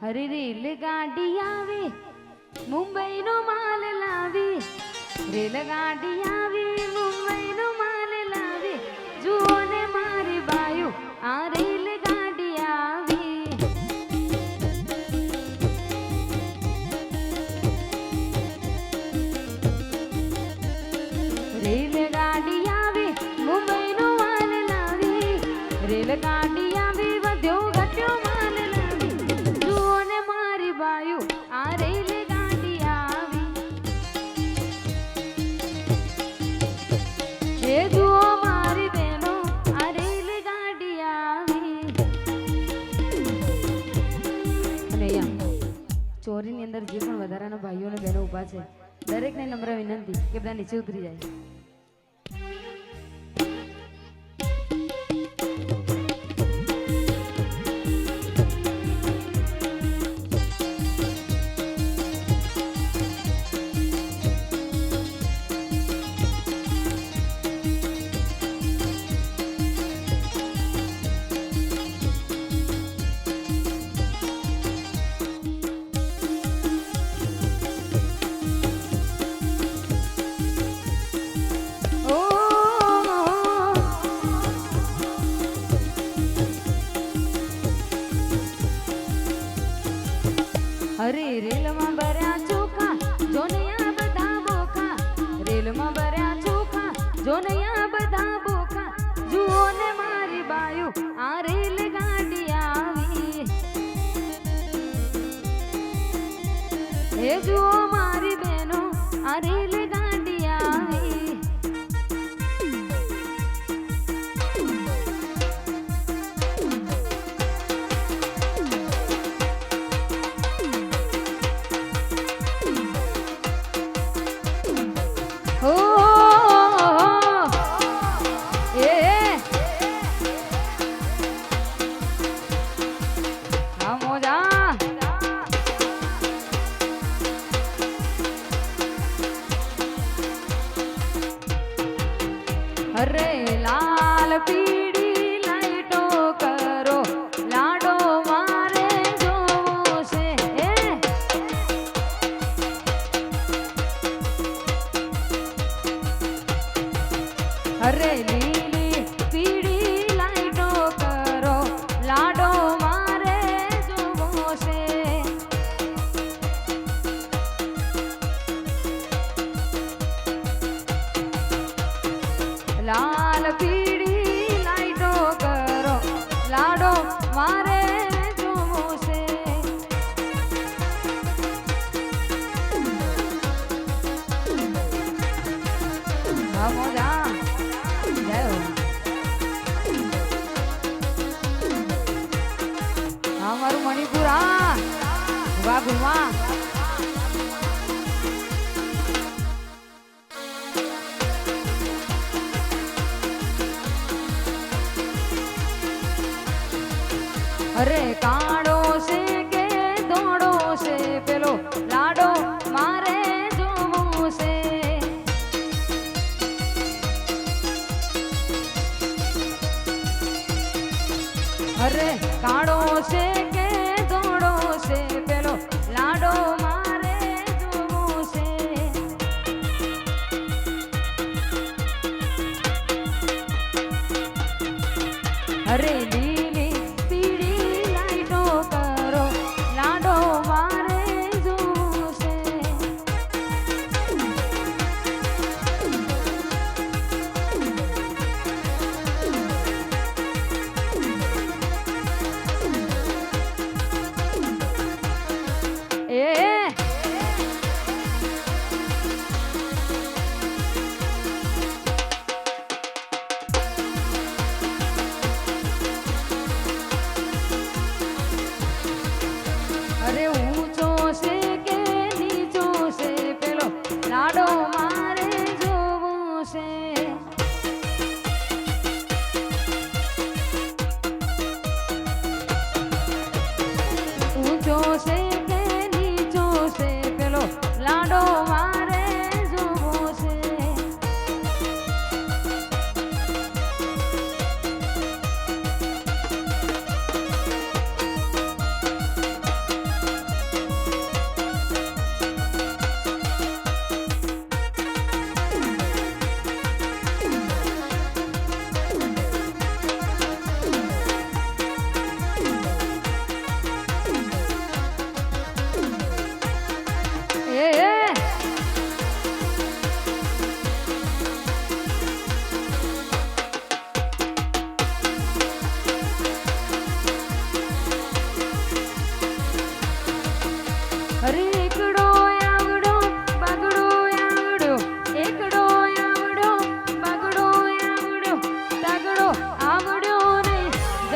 અરે રેલગાડી આવે મુંબઈનો માલ લાવે, રેલગાડી આવે મુંબઈનો માલ લાવે, જુઓ ને મારી બાયું આ રેલગાડી આવી. રેલગાડી આવે મુંબઈનો માલ લાવે, રેલગાડી આવે વધ્યો ઘટ્યો માલ લાવે, જુઓ ને મારી બાયું આ રેલગાડી આવી. એ જુઓ મારી બહેનો આ રેલગાડી આવી. અને અહીંયા ચોરીની અંદર જે પણ વધારાના ભાઈઓ અને બહેનો ઊભા છે, દરેકને નમ્ર વિનંતી કે બધા નીચે ઉતરી જાય. અરે રેલમાં ભર્યા ચોખા જોનયા બધા બોખા, રેલમાં ભર્યા ચોખા જોનયા બધા બોખા, જુઓ ને મારી બાયું આ રેલગાડી આવી. એ જુઓ મારી બહેનો આ રેલગાડી આવી. હો એ આ મોજા અરે લાલ પીળી લાઈટો કરો લાડો મારે જોવો છે. અરે લીલી પીળી લાઈટો કરો લાડો મારે જોવો છે. લાલ પીળી લાઈટો કરો લાડો મારે જોવો છે. હા મોજા મારું મણિપુર હા વાહ ગુમા. અરે કાળો છે કે ધોળો છે પેલો લાડો મારે જોવો છે. અરે કાળો છે કે ધોળો છે પેલો લાડો મારે જોવો છે. અરે લીલી પીળી લાઈટો કરો લાડો મારે જોવો છે.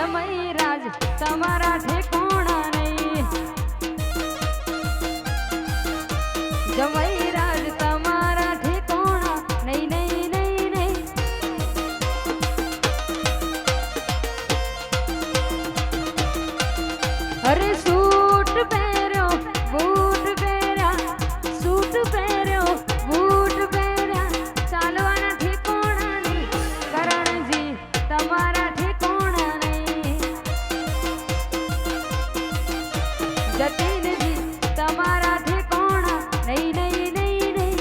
જમઈ રાજ તમારા ઠેકોણા નહીં જમઈ રાજ તમારા ઠેકોણા નહીં નહીં નહીં નહીં અરે સૂટ પહેર્યો બૂટ પહેર્યા સૂટ પહેર્યો બૂટ પહેર્યા ચાલવાના ઠેકોણા નહીં કરણજી તમારા ઠેકોણા નહીં જતીનજી તમારા ઠેકોણા નહીં નહીં નહીં નહીં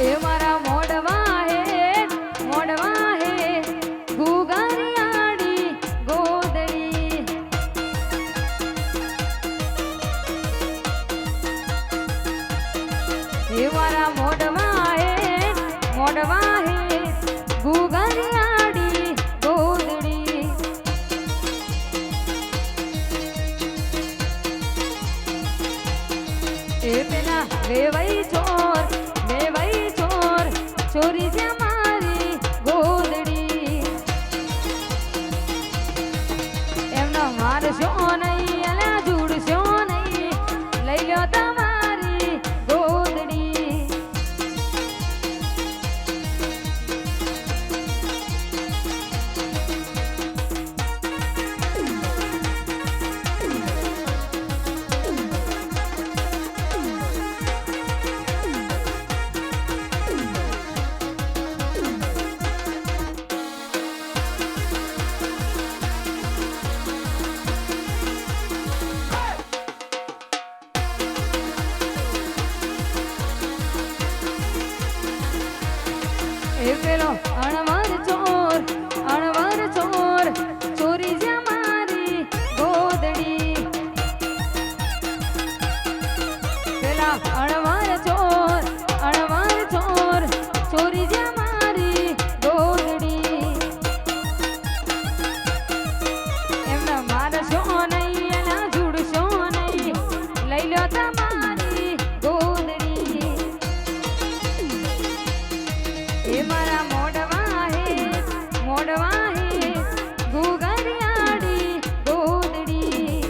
એ મારા મોડવા હે ગુગરિયાળી ગોદડી એ મારા મોડવા હે ગુગરિયાળી ગોદડી એ પેલા વેવાઈ ચોર ચોરી છે મારી ગોદડી એમનો મારશો નહીં અલ્યા જુડશો નહીં લઈ લો તમારી ગોદડી એ પેલો અણવર ચોર ચોરી છે મારી ગોદડી પેલા અણવર ચોર ચોરી છે મારી ગોદડી એમના મારશો નહીં એના જુડશો નહીં લઈ લો તમારી ગોદડી એ મારા મોડવા હે ગુગરિયાળી ગોદડી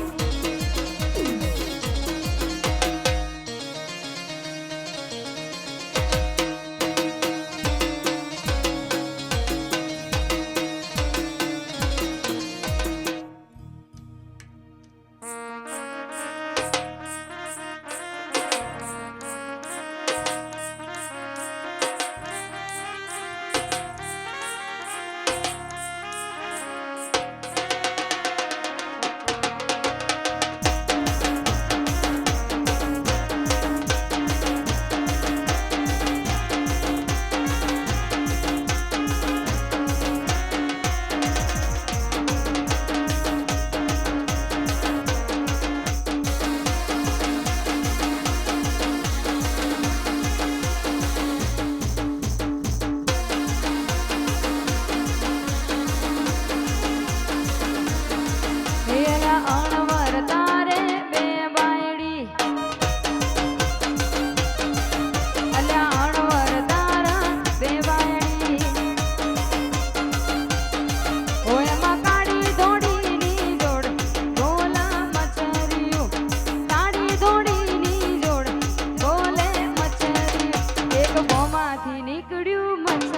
નીકળ્યું મન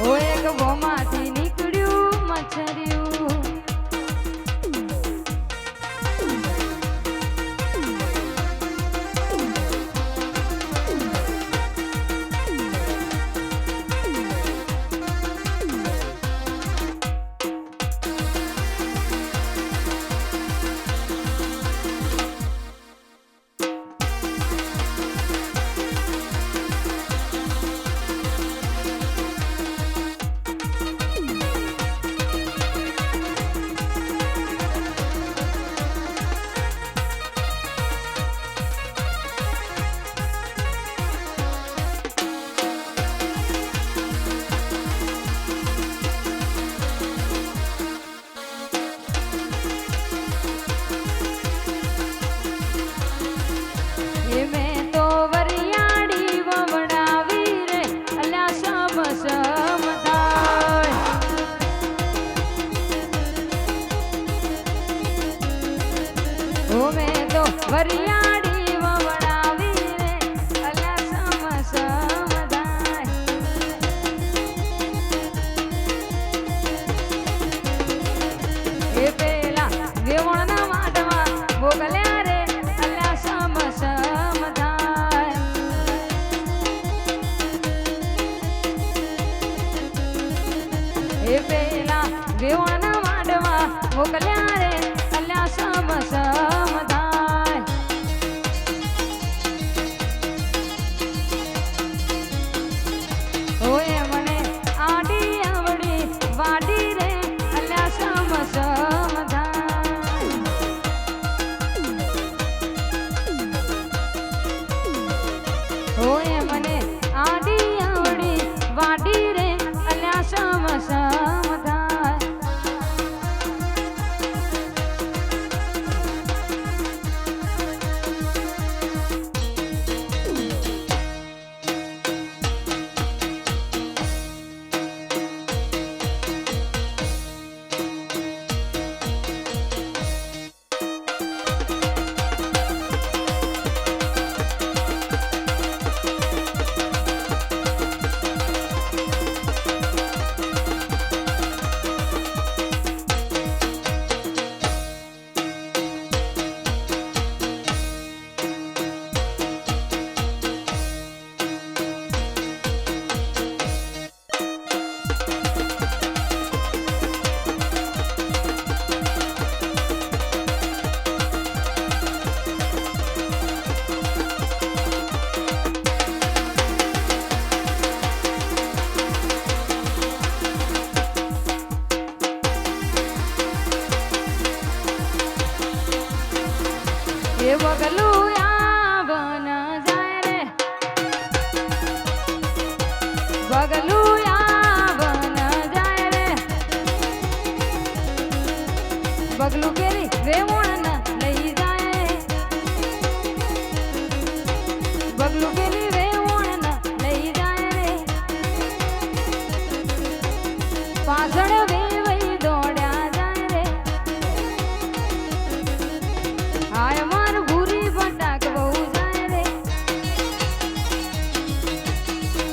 ઓ એક ભોમાંથી નીકળ્યું મચ્છરિયું વરિયાળી વવડાવી રે અલા સમસમદાય એ પેલા વેવણના વાટમાં મોકલ્યા રે અલા સમસમદાય એ પેલા વેવણના વાટમાં મોકલ્યા રે અલા સમસમદાય એ બગલું આવન જાય રે બગલું આવન જાય રે બગલું કેરી વેવણ લઈ જાય બગલું કેરી વેવણ લઈ જાય રે પાછળ વેવઈ દોડ્યા જાય રે હાય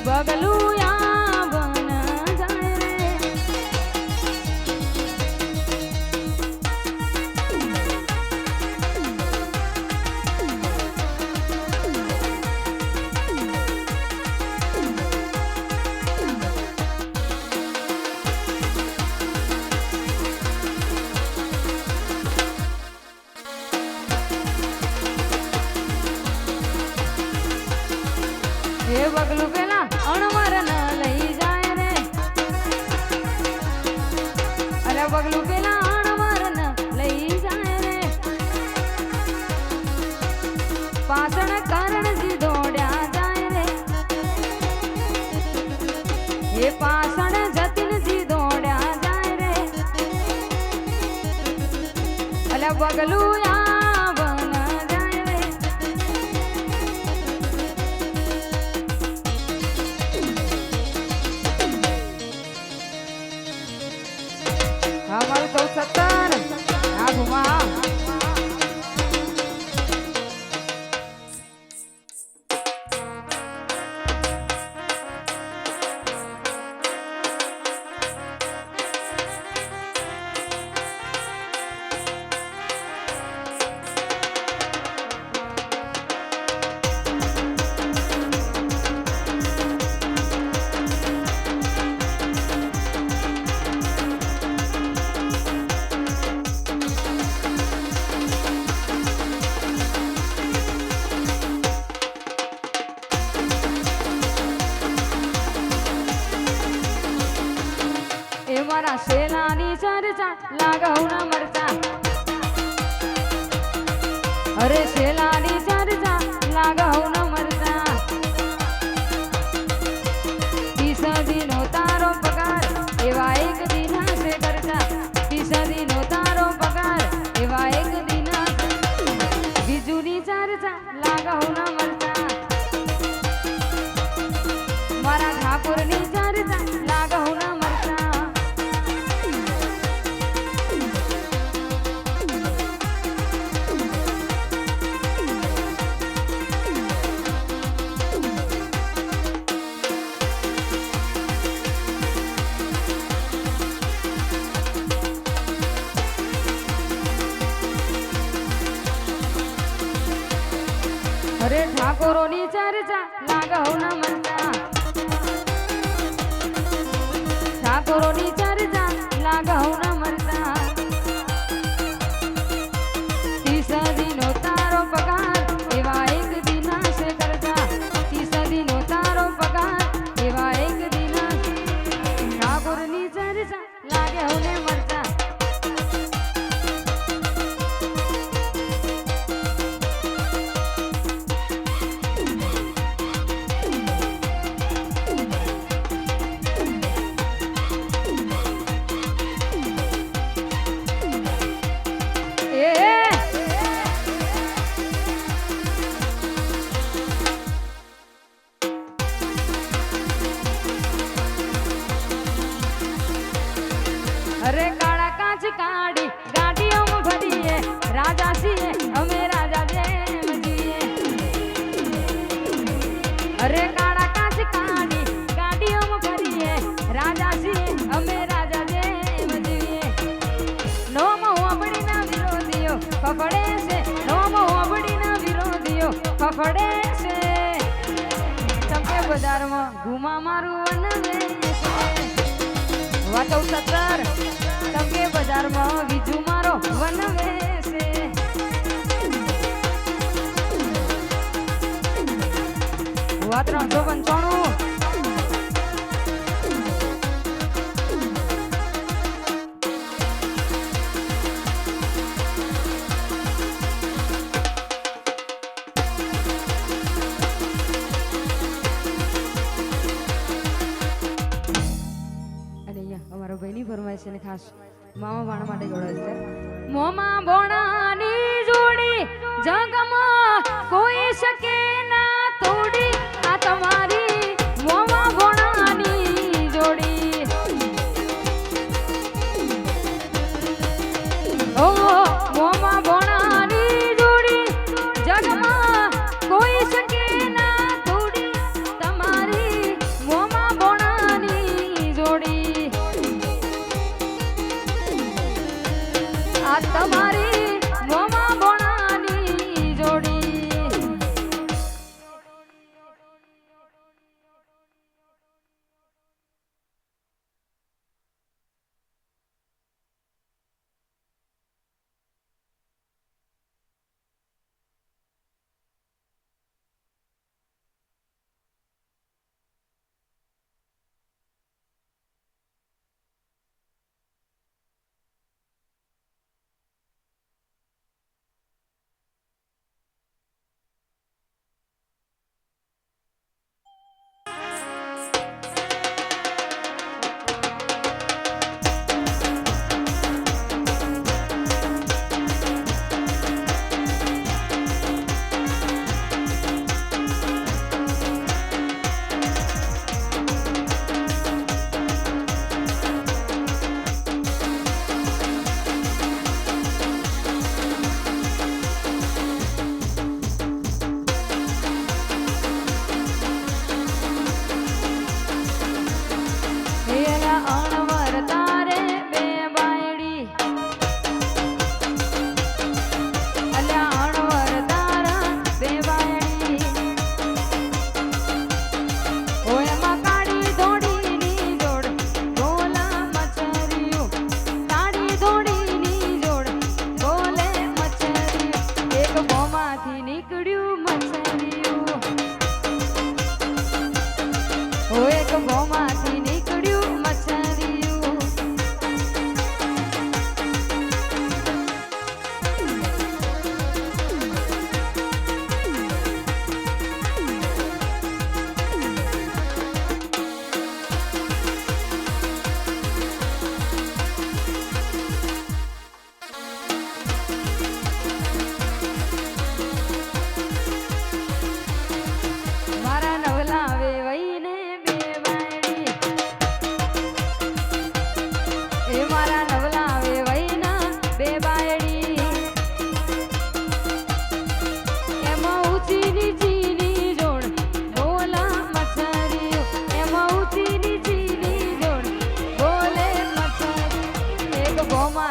બગલું આવન જાય રે એ બગલું પેલા અણવર ન લઈ જાય રે અરે બગલું પેલા અણવર ન લઈ જાય રે પાછળ કરણજી દોડ્યા જાય રે એ પાછળ જતીનજી દોડ્યા જાય રે અલે બગલું આવન જાય રે અમારું 17 આ ઘુમા મારા શેલાની ચર્ચા લાગવના મરચા અરે શેલાની ચર્ચા લાગવના મરચા તીસદીનો તારો પગાર એવા એક દિના છે કરતા તીસદીનો તારો પગાર એવા એક દિના બીજુની ચર્ચા લાગવના મરચા મારા ઠાકોરની ચર્ચા લાગવના મરચા અરે ઠાકોરોની ચર્ચા લાગવના મરચા ઠાકોરોની ચર્ચા લાગવના મરચા તીસદીનો તારો પગાર એવા એક દિના છે કરતા તીસદીનો તારો પગાર એવા એક દિના ઠાકોરની ચર્ચા લાગવને મરચા અરે કાળા કાચ કાઢી ગાડીઓમાં ભરીએ રાજા છીએ અમે રાજા જેમ જીએ અરે કાળા કાચ કાઢી ગાડીઓમાં ભરીએ રાજા છીએ અમે રાજા જેમ જીએ નોમો હોબડીના વિરોધીઓ ફફડે છે નોમો હોબડીના વિરોધીઓ ફફડે છે ચંપે બજારમાં ઘુમા મારું વનવે વાતો સત્તર તંગે બજારમાં બીજું મારો વનવે છે વા 395 અમારા ભાઈની ફરમાઈશ છે ખાસ મામા ભાણા માટે ગવડાવે છે મોમા ભોણાની જોડી જગમાં કોઈ શકે ના તોડી આ તમારી મોમા ભોણાની જોડી ઓ મોમા ભોણાની જોડી જગમાં કોઈ શકે ના તોડી તમારી મોમા ભોણાની જોડી આ તમારી મોમા ભોણાની જોડી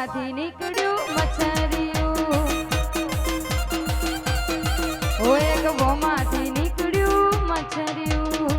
ગોમાંથી નીકળ્યું મચ્છરિયું ઓ એક ગોમાંથી નીકળ્યું મચ્છરિયું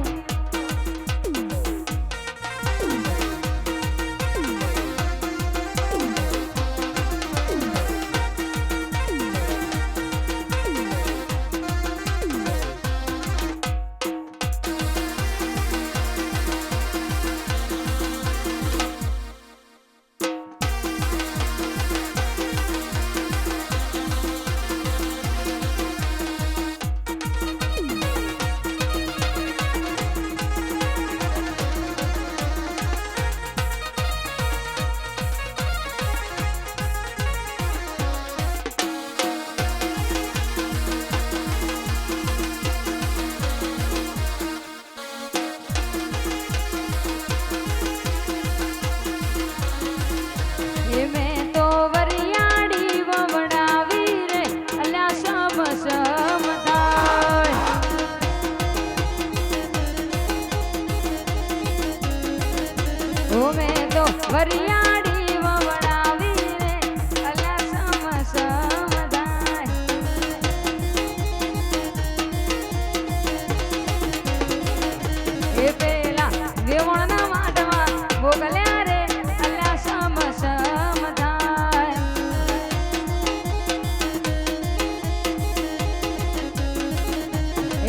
વરિયાળી વવડાવી રે અલ્યા સમસમદાય એ પેલા વેવણના માટમાં મોકલ્યા રે અલ્યા સમસમદાય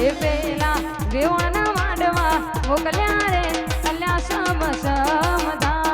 એ પેલા વેવણના માટમાં મોકલ્યા રે અલ્યા સમસમદાય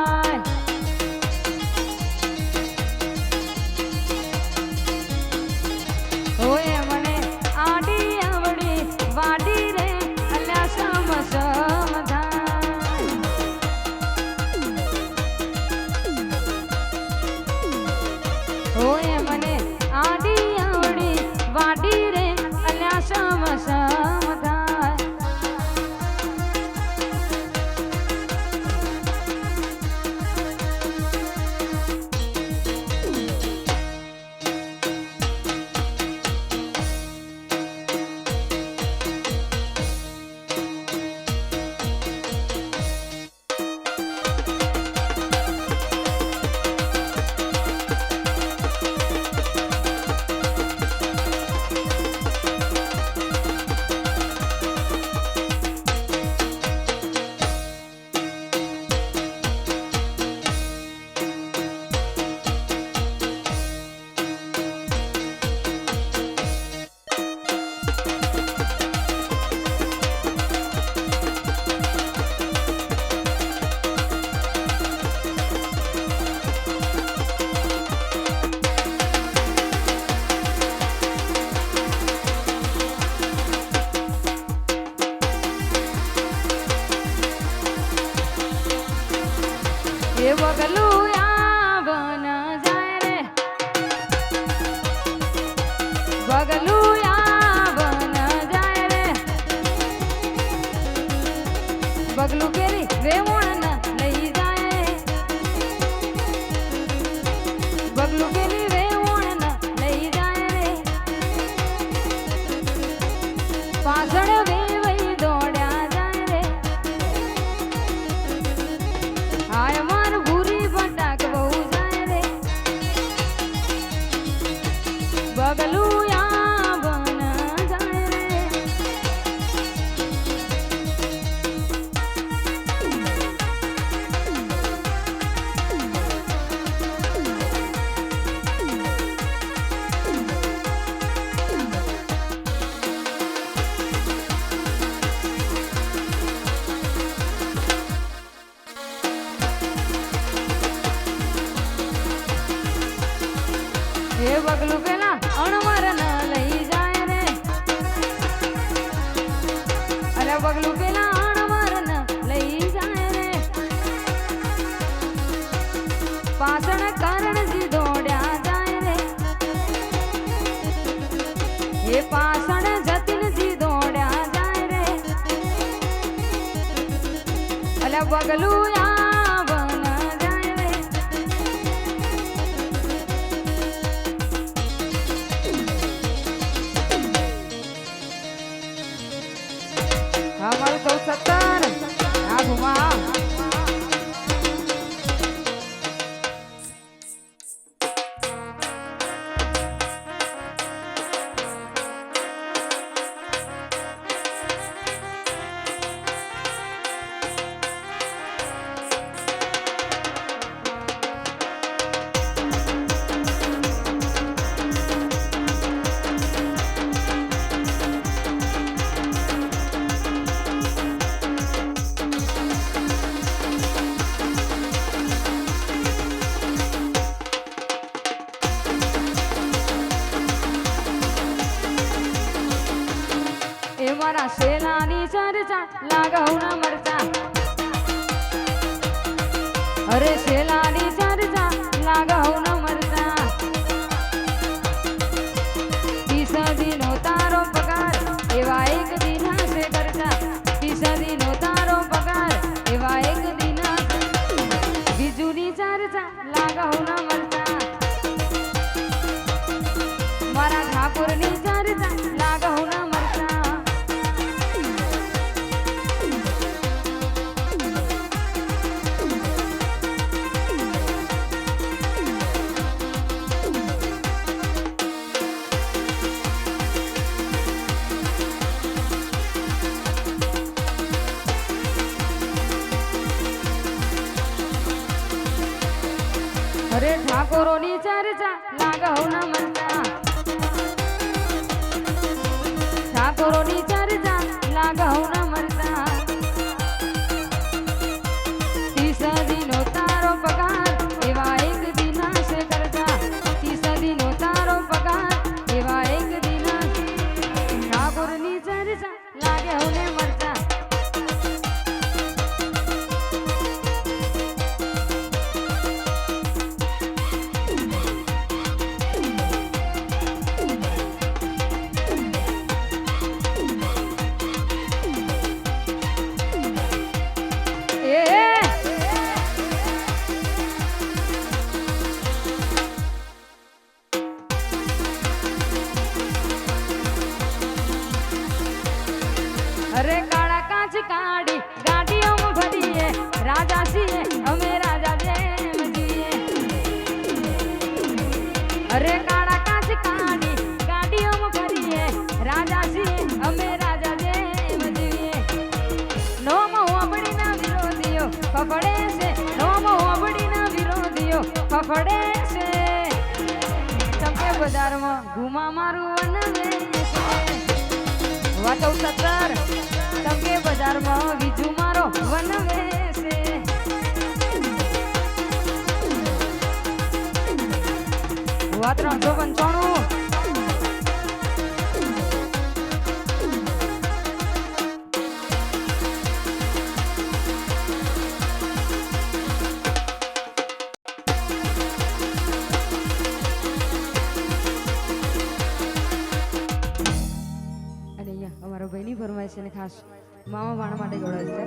એ બગલું આવન જાય રે બગલું આવન જાય રે બગલું કેરી વેવણ લઈ જાય બગલું કેરી વેવણ લઈ જાય રે પાછળ વેવઈ દોડ્યા જાય રે હાય બગલું આવન જાય રે એ બગલું પેલા અણવર ન લઈ જાય રે અરે બગલું પેલા અણવર ન લઈ જાય રે પાછળ કરણજી દોડ્યા જાય રે એ પાછળ જતીનજી દોડ્યા જાય રે અલ્યા બગલું આવન જાય રે અમારું 17 આ ઘુમા શેલાની ચર્ચા લાગવના મરચા અરે શેલાની ચર્ચા લાગવના મરચા તીસદીનો તારો પગાર એવા એક દિના સે કરતા તીસદીનો તારો પગાર એવા એક દિના બીજુની ચર્ચા લાગવના મરચા મારા ઠાકોરની ચર્ચા લાગવના મરચા અરે ઠાકોરોની ચર્ચા લાગવના મરચા ઠાકોરોની ચર્ચા લાગવના મરચા તીસદીનો તારો પગાર એવા એક દિના સે કરતા તીસદીનો તારો પગાર એવા એક દિના ઠાકોરની ચર્ચા લાગવને મરચા અરે કાળા કાચ કાઢી ગાડીઓમાં ભરીએ રાજા છીએ અમે રાજા જેમ જીએ અરે કાળા કાચ કાઢી ગાડીઓમાં ભરીએ રાજા છીએ અમે રાજા જેમ જીએ નોમ હોબડીના વિરોધીઓ ફફડે છે નોમ હોબડીના વિરોધીઓ ફફડે છે તમે બજારમાં ઘુમા મારું વનવે વાતો સત્તર તમે બજારમાં બીજું મારો વનવે છે વા 395 અમારો ભાઈની ફરમાઈશ છે ને ખાસ મામા ભાણા માટે ગવડાવે છે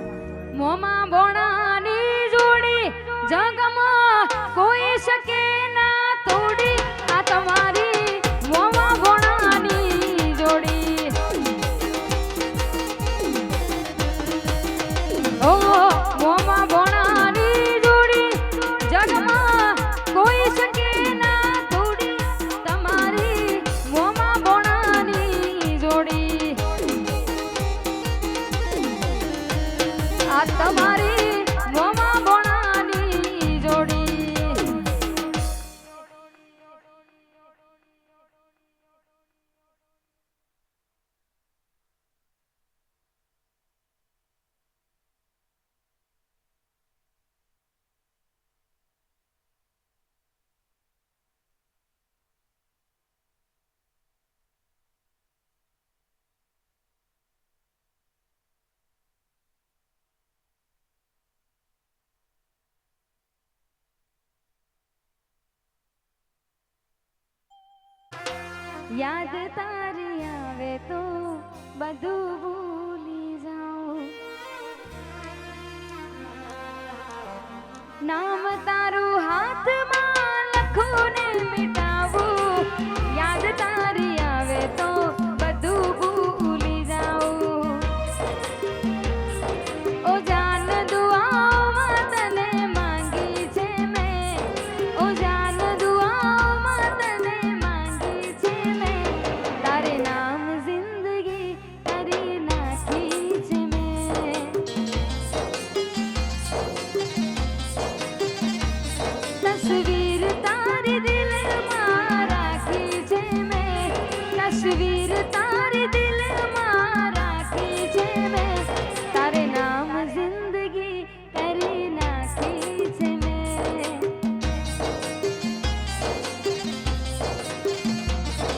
મોમા બોણાની જોડી જગમાં કોઈ શકે ના તોડી આ તમારી મોમા બોણાની જોડી ઓ મોમા બોણાની જોડી જગમાં કોઈ શકે ના તોડી તમારી મોમા બોણાની જોડી આ તમારી મોમા બોણાની જોડી યાદ તારી આવે તો બધું ભૂલી જાઉં નામ તારું હાથમાં લખું ને મિટાવું યાદ તારી આવે તો બધું ભૂલી જાઉં ઓ જાન દુઆમાં તને માંગી છે મેં ઓ જાન દુઆમાં તને માંગી છે મેં તારે નામ જિંદગી કરી નાખી છે મેં તસવીર તારી દિલમાં રાખી છે મેં તસવીર તારી દિલમાં રાખી છે મેં તારે નામ જિંદગી કરી નાખી છે મેં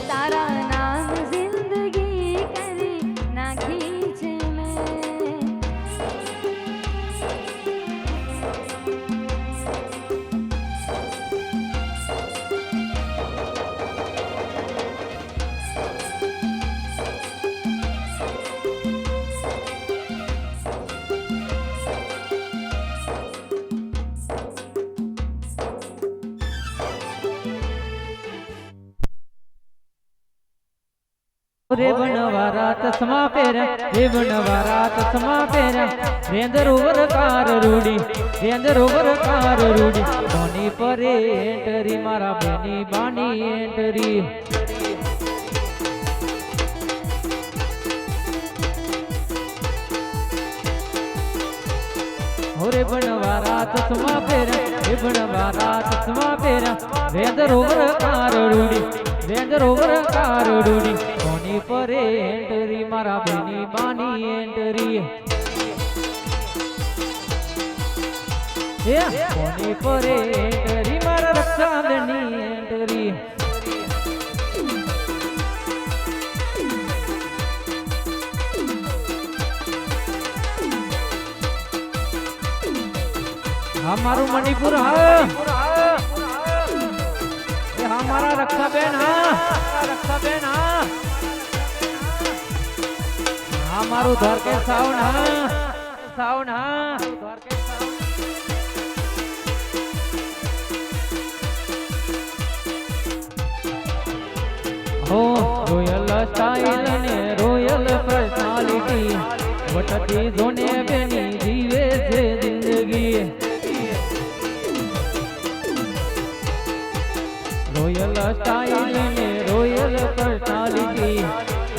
તારા નામ જિંદગી કરી નાખી છે મેં रे बनवारा चश्मा पेरा रे बनवारा चश्मा पेरा रेंज रोवर कार रूडी रेंज रोवर कार रूडी धोनी पर एंटरी मारा बेनी बानी एंटरी रे बनवारा चश्मा पेरा रे बनवारा चश्मा पेरा रेंज रोवर कार रूडी रेंज रोवर कार रूडी धोनी पर एंटरी मारा बेनी बानी एंटरी धोनी पर एंटरी मारा रक्षा बेनी एंटरी हमारू मणिपुर हमारा रक्षाबेन रक्षाबेन हमारू धर के साउन साउन हो रोयल स्टाइल ने रोयल पर्सनालिटी वटती जोने बेनी जीवे से जिंदगी रोयल स्टाइल ने रोयल पर्सनालिटी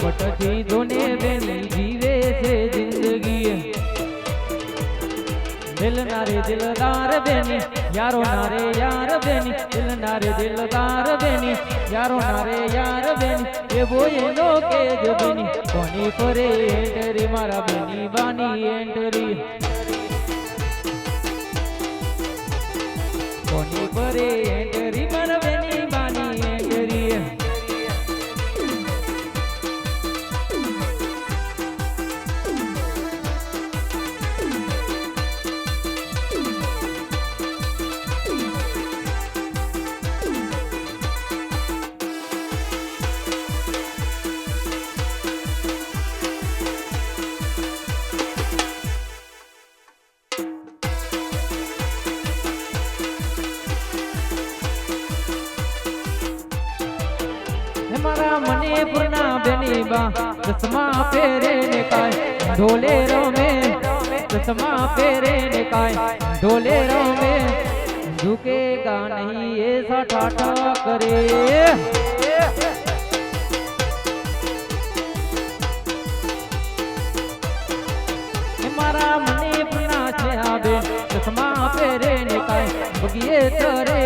वटती जोने बेनी जीवे से जिंदगी दिल नारे दिलदार बेनी यारो नारे यार बेनी दिल नारे दिलदार बेनी यारो नारे यार बेनी ये वो ये नो के जो बेनी धोनी पर एंटरी मारा बेनी बानी एंटरी धोनी पर एंटरी मारा बेनी बानी एंटरी मारा मणिपुर ना बेनी बा चश्मा पेरे ने काय ढोले रो में चश्मा पेरे ने काय ढोले रो में झुकेगा नहीं ऐसा ठाठा करे मारा मणिपुर ना छे बे चश्मा पेरे ने काय बगिए तरे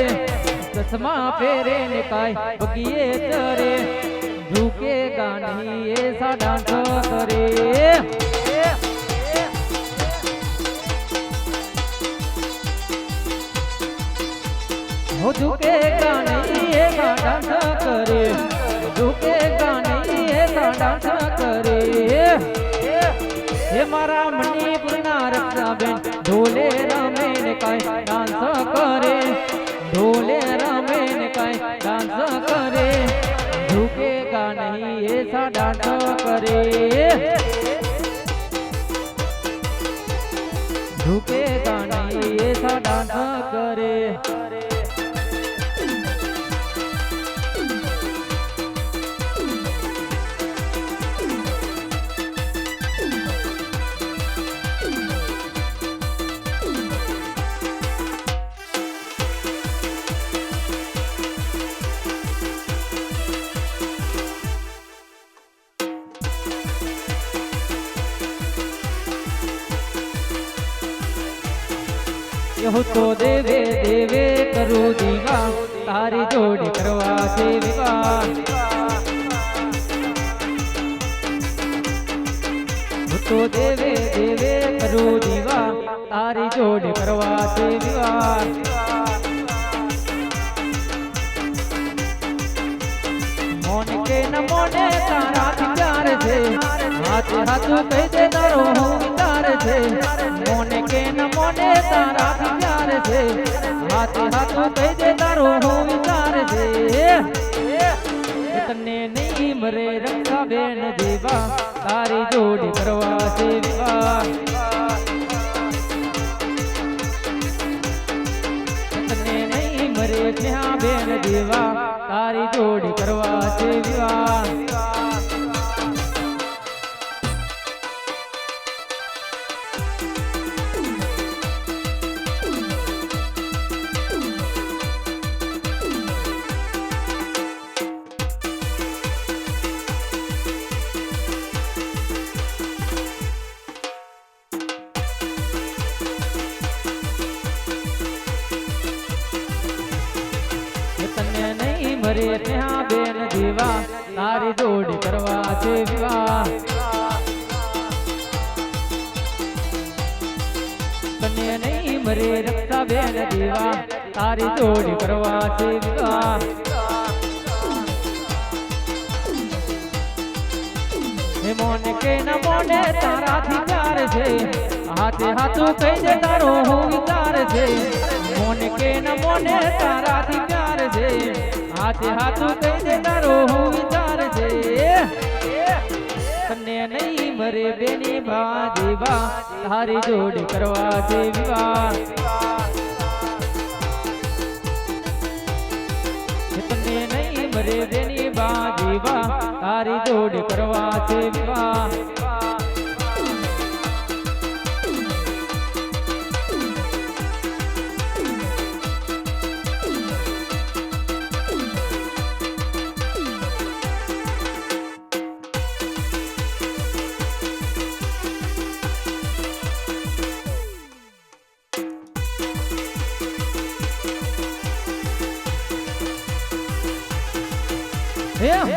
चश्मा पेरे ने काय बगिए तरे झुकेगा नहीं ऐसा डांस करे हो झुकेगा नहीं ऐसा डांस करे झुकेगा नहीं ऐसा डांस करे ये मारा मणिपुर ना रक्षा बेन ढोले रमे ने काय डांस करे ढोले रमे ने काय डांस करे झुकेगा नहीं ऐसा डांस करे झुकेगा नहीं ऐसा डांस करे यो तो देवे देवे करो दीवा तारी जोड़ी करवा से विवाह तो देवे देवे करो दीवा तारी जोड़ी करवा से विवाह मोन के न मोने तारा प्यार से हाथ हाथ कह दे तारो विचार से मोने के न मोने तारा प्यार से हाथ हाथ कह दे तारो विचार से इतने नहीं मरे रक्षा बेन देवा तारी जोड़ी करवा से विवाह इतने नहीं मरे स्नेहा बेन देवा तारी जोड़ी करवा से विवाह મરે સ્નેહા બેન દીવા તારી જોડી કરવા છે વિવાહ તને નહીં મરે રક્ષા બેન દીવા તારી જોડી કરવા છે વિવાહ મોને કે ન મોને તારાથી પ્યાર છે હાથે હાથું કહી દે તારો હું વિચાર છે મોને કે ન મોને તારાથી પ્યાર છે હાથે હાથું કહી દે તારો હું વિચાર છે તને નહીં મરે બેની બા દેવા તારી જોડી કરવા છે વિવાહ તને નહીં મરે બેની બા દેવા તારી જોડી કરવા છે વિવાહ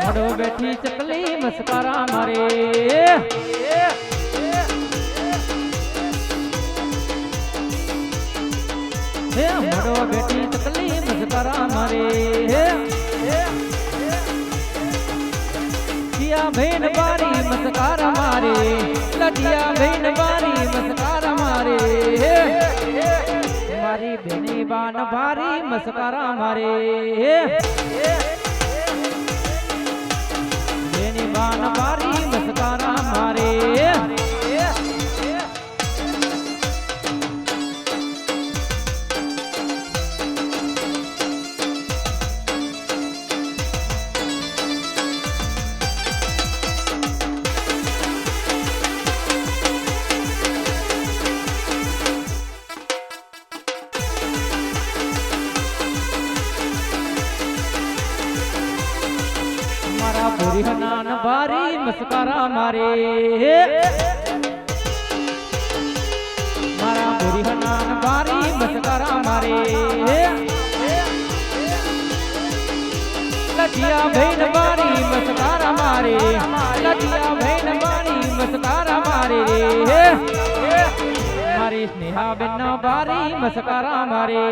મોડો બેઠી ચકલી મસ્કારા મારે મોડો બેઠી ચકલી મસ્કારા મારે દિયા બહેન બારી મસ્કારા મારે લડિયા બહેન બારી મસ્કારા મારે મારી બેની બાન બારી મસ્કારા મારે બાન બારી મસ્કારા મારે મારા પૂરી હનાન બારી મસ્કારા મારે મારા પૂરી હનાન બારી મસ્કારા મારે લટિયા બહેન બારી મસ્કારા મારે લટિયા બહેન બારી મસ્કારા મારે મારી સ્નેહા બેન બારી મસ્કારા મારે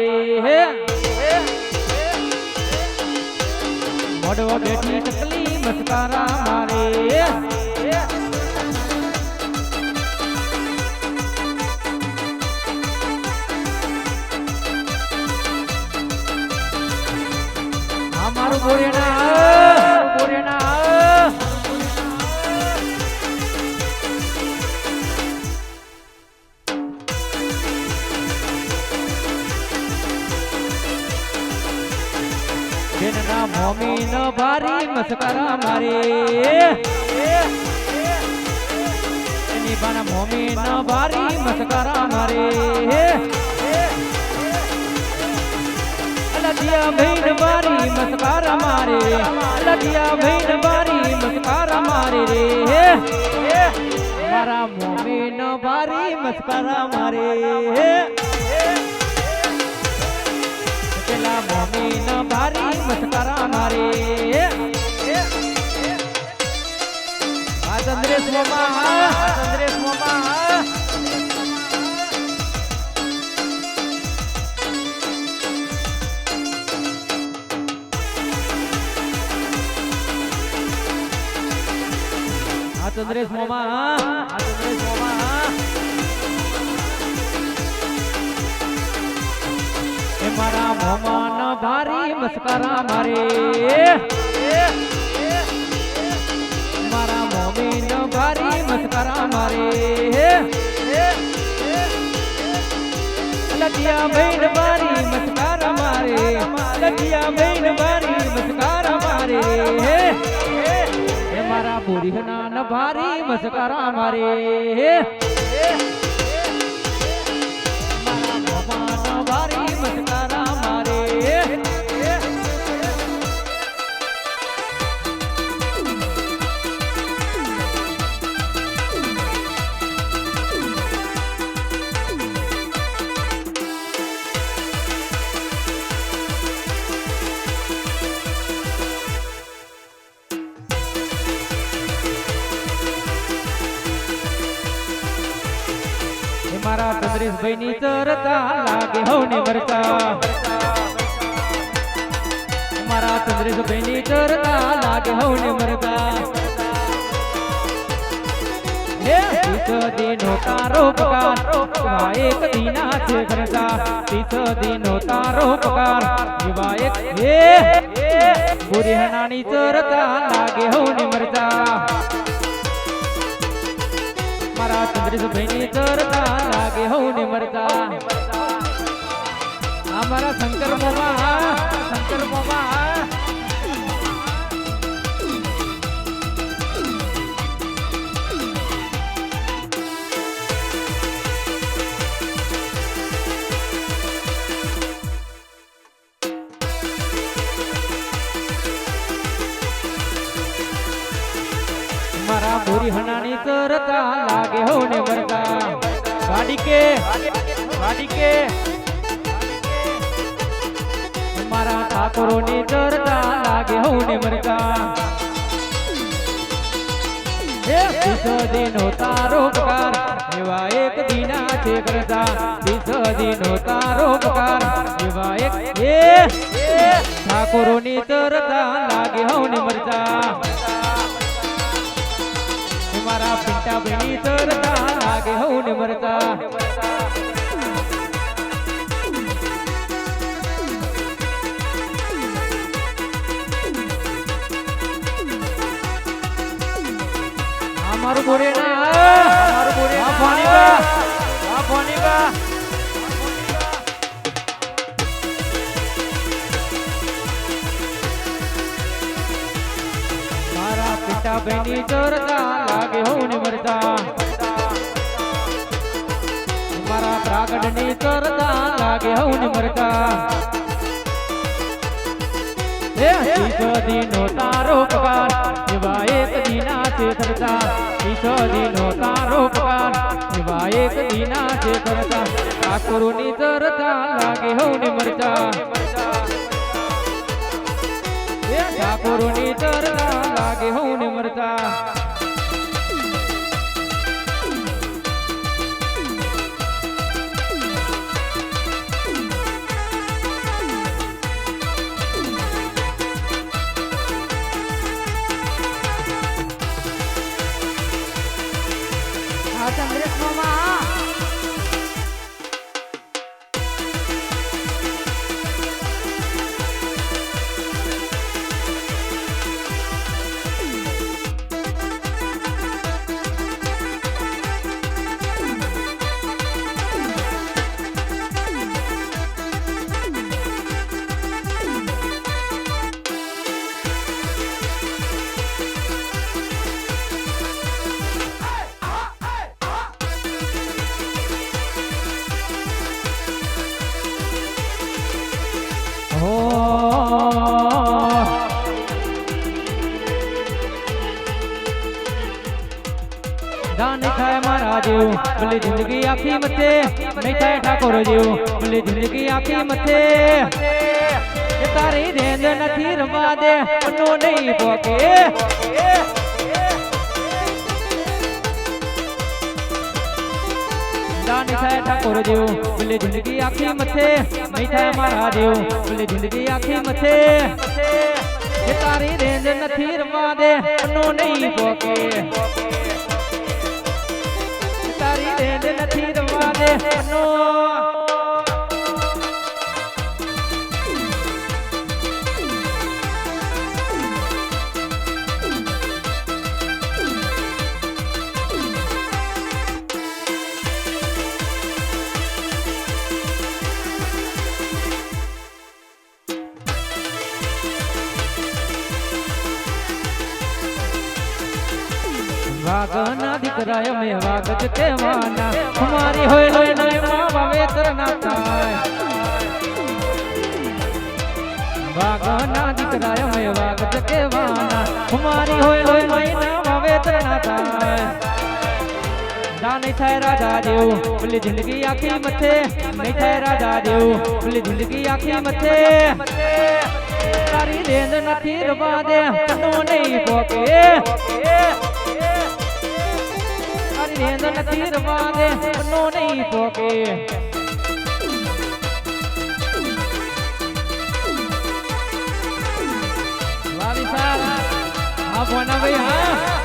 મોડો બેઠી ચકલી મસ્કારા મારે અમારું બોરેના બેનના મોમી ન ભારી મસ્કારા મારે એની બાના મોમી ન ભારી મસ્કારા મારે લડિયા બહેન બારી મસ્કારા મારે લડિયા બહેન બારી મસ્કારા મારે રે મારા મોમી ન ભારી મસ્કારા મારે પેલા મોમી ન ભારી મસ્કારા મારે આ ચંદ્રેશ મોમા ચંદ્રેશ મોમા એ મારા મોમા ન ભારી મસ્કારા મારે મારા મોમી ન ભારી મસ્કારા મારે લટિયા બહેન બારી મસ્કારા મારે લટિયા બહેન બારી મસ્કારા મારે મારા પૂરી હના ભારી મસ્કારા મારે મારા મોમા ભારી મસ્કારા મારે ભાઈ ની ચરતા લાગે હવને મરતા મારા ચંદ્રેશભાઈ ની ચરતા લાગે હવને મરતા હે તીસ દિનો તારો પગાર એવા એક દીના છે કરતા 30 દિનો તારો પગાર એવા એક હે બુરી હનાની ચરતા લાગે હવને મરતા મારા ચંદ્રેશભાઈ ની ચરતા લાગે હવને મરતા આ મારા શંકર મોમા મારા બોરી હનાની ચરતા લાગે હવને મરતા ગાડી કે મારા ઠાકોરોની ચરતા લાગે હવને મરતા હે 30 દિનો તારો પગાર એવા એક દીના છે કરતા 30 દિનો તારો પગાર એવા એક હે ઠાકોરોની ચરતા લાગે હવને મરતા મારા પિંટા ભાઈની ચરતા લાગે હવને મરતા મારું બોરે ના ફોની બા મારા પિતા ભાઈની ચરતા લાગે હવને મરતા મારા પ્રાગડની ચરતા લાગે હવને મરતા હે 30 દિનો તારો પગાર એવા એક દીના છે કરતા 30 દિનો તારો પગાર એવા એક દીના છે કરતા ઠાકોરોની ચરતા લાગે હવને મરતા હે ઠાકોરોની ચરતા લાગે હવને મરતા ચંદ્રેશ મામા દાન થાય મારા જેવું ભલે જિંદગી આખી મથે નહીં થાય ઠાકોર જેવું ભલે જિંદગી આખી મથે એ તારી રેંજ નથી રમવા દે મનો નહીં પોકે દાન થાય ઠાકોર જેવું ભલે જિંદગી આખી મથે નહીં થાય મારા જેવું ભલે જિંદગી આખી મથે એ તારી રેંજ નથી રમવા દે મનો નહીં પોકે તારી રેંજ નથી રમવા દે નો વાગના દીકરા અમે વાગત કહેવાના અમારી હોય લોય નય માં વાવેતર ના થાય વાગના દીકરા અમે વાગત કહેવાના અમારી હોય લોય નય વાવેતર ના થાય દાન થાય રાજા જેવું પેલી જિંદગી આખી મથે નહીં થાય રાજા જેવું પેલી જિંદગી આખી મથે તારી રેંજ નથી રવા દે નો નહીં પોકે મારી રેંદન તીર વાગે નો નહીં પોકે વાલી સાર આ બોના ભાઈ હા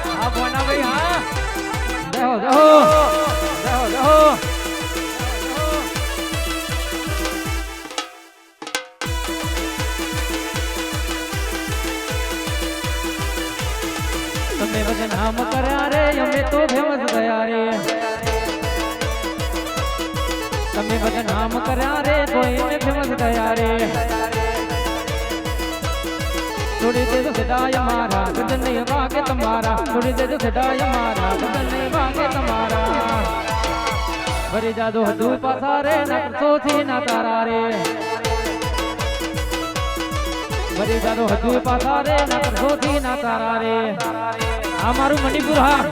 જાઓ તમે બદનામ કર્યા રે અમે તો ફેમસ થયા રે તમે બદનામ કર્યા રે તો એને ફેમસ થયા રે છોડી દેજો સદાય મારા બદન નહીં વાગે તમારા છોડી દેજો સદાય મારા બદન નહીં વાગે તમારા ભરી જાદો હતું પાછા રે નકશોથી ના તારા રે ભરી જાદો હતું પાછા રે નકશોથી ના તારા રે આ મારું મણિપુર હા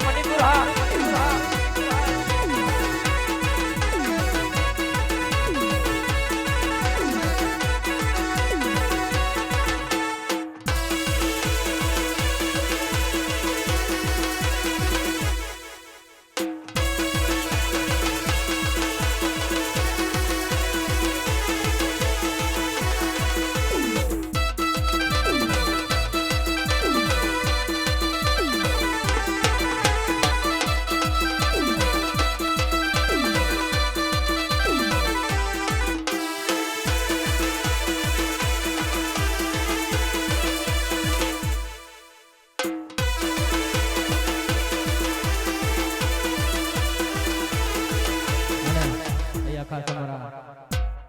ખાસ અમારા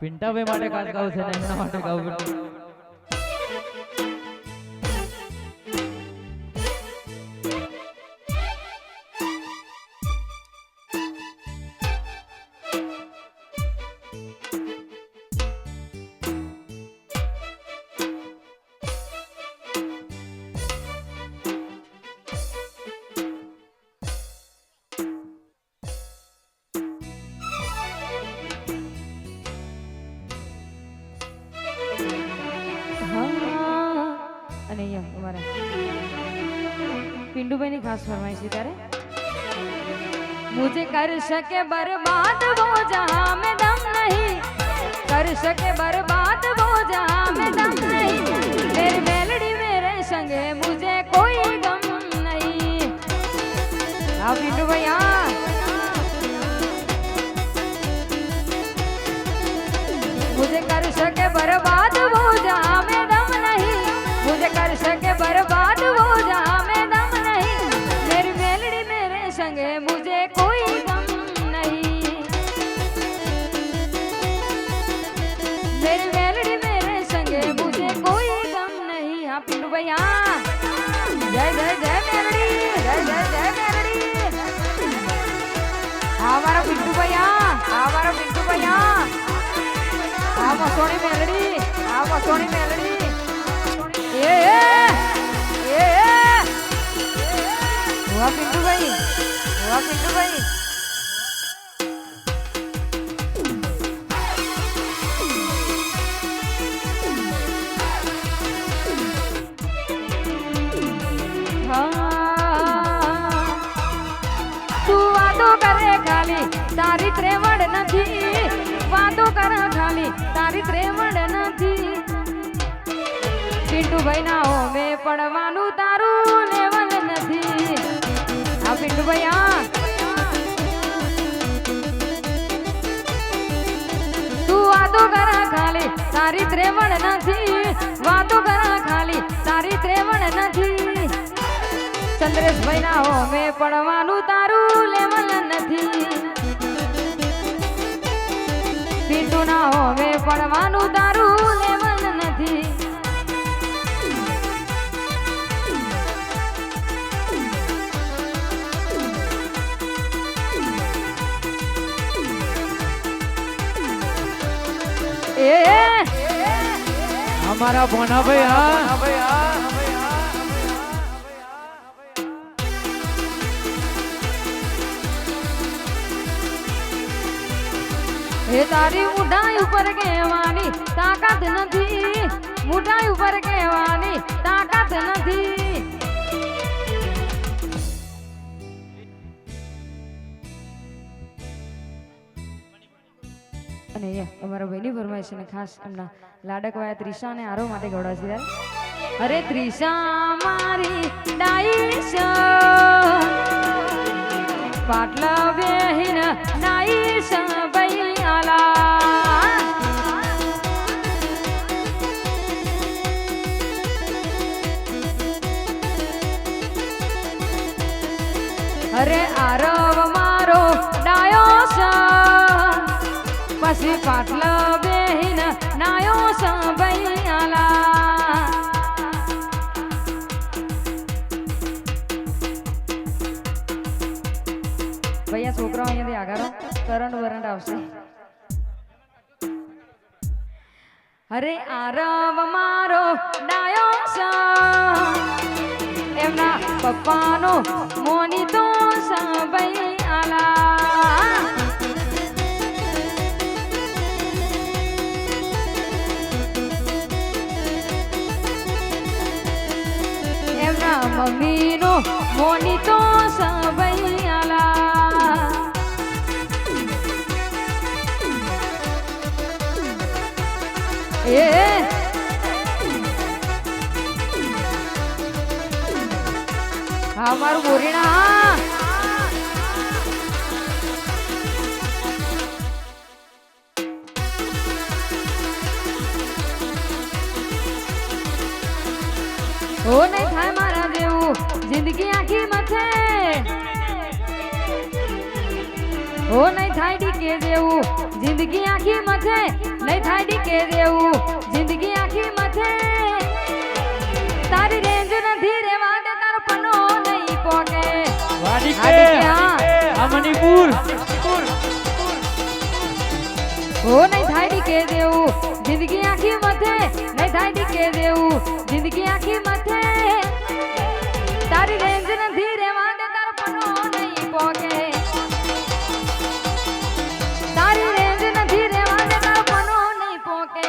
પિંટાભાઈ માટે ખાસ ગાવું છે ને એમના માટે ગાવું પડે અને અહીંયા અમારા પિંડુભાઈ ની ખાસ ફરમાઈશ છે ત્યારે મુझे कर सके बर्बाद वो जहां में दम नहीं कर सके बर्बाद वो जहां में दम नहीं मेरी मेलडी मेरे संगे मुझे कोई गम नहीं आओ પિંડુભાઈ मुझे कर सके बर्बाद वो जहां में दम नहीं मुझे कर सके बर्बाद वो जहां में दम नहीं मेरी मेलड़ी मेरे संगे मुझे कोई गम नहीं मेरी मेलड़ी मेरे संगे मुझे कोई गम नहीं हाँ पिंडू भैया जय जय जय मेलड़ी जय जय जय मेलड़ी हमारा पिंडू भैया हमारा पिंडू भैया सोनी मेलडी सोनी मेलडी ए हुआ पिंटू भाई तू वादो करे खाली तारी त्रेवड़ नहीं वादो करा खाली तारी त्रेवड़ नहीं પિન્ટુ ભાઈ ના હો મે પડવાનું તારું લેવલ નથી આ પિન્ટુ ભાઈ તું વાતો કરા ખાલી તારી ત્રેવડ નથી વાતો કરા ખાલી તારી ત્રેવડ નથી ચંદ્રેશ ભાઈ ના હો મે પડવાનું તારું લેવલ નથી પિન્ટુ ના હો મે પડવાનું તારું લેવલ નથી हमारा बोना भैया हे तारी मुठाई ऊपर कहेवानी ताकत नहीं मुठाई ऊपर कहेवानी ताकत नहीं અહીંયા અમારા ભાઈની ફરમાઈશ અને ખાસ એમના લાડકવાયા ત્રિષા અને આરો માટે ગવડાવશે યાર અરે ત્રિષા મારી ડાઈશ પાટલા બેહીન નાઈશ બૈયાલા અરે આરવ મારો ડાયો છે પછી પાટલા બેહીન નાયો છે બૈયાલા ભૈયા છોકરાઓ અહીંયાથી આગળ કરંટ વરંટ આવશે અરે આરવ મારો ડાયો છે એમના પપ્પાનો મોની તો સબૈયાલા એમના મમ્મીનો મોની તો સબૈયાલા એ હા મારું બોરીણા ઓ નહીં થાય મારા જેવું જિંદગી આખી મથે ઓ નહીં થાય ડીકે જેવું જિંદગી આખી મથે નહીં થાય ડીકે જેવું જિંદગી આખી મથે તારી રેન્જ નથી રેવા દે તારો પનો નહીં પોકે વાડીકે આ મણિપુર ઓ નહીં થાય ડીકે જેવું જિંદગી આખી મથે નહીં થાય ડીકે જેવું જિંદગી આખી મથે તારી રેન્જ નથી રેવા દે તારો પનો નહીં પોકે તારી રેન્જ નથી રેવા દે તારો પનો નહીં પોકે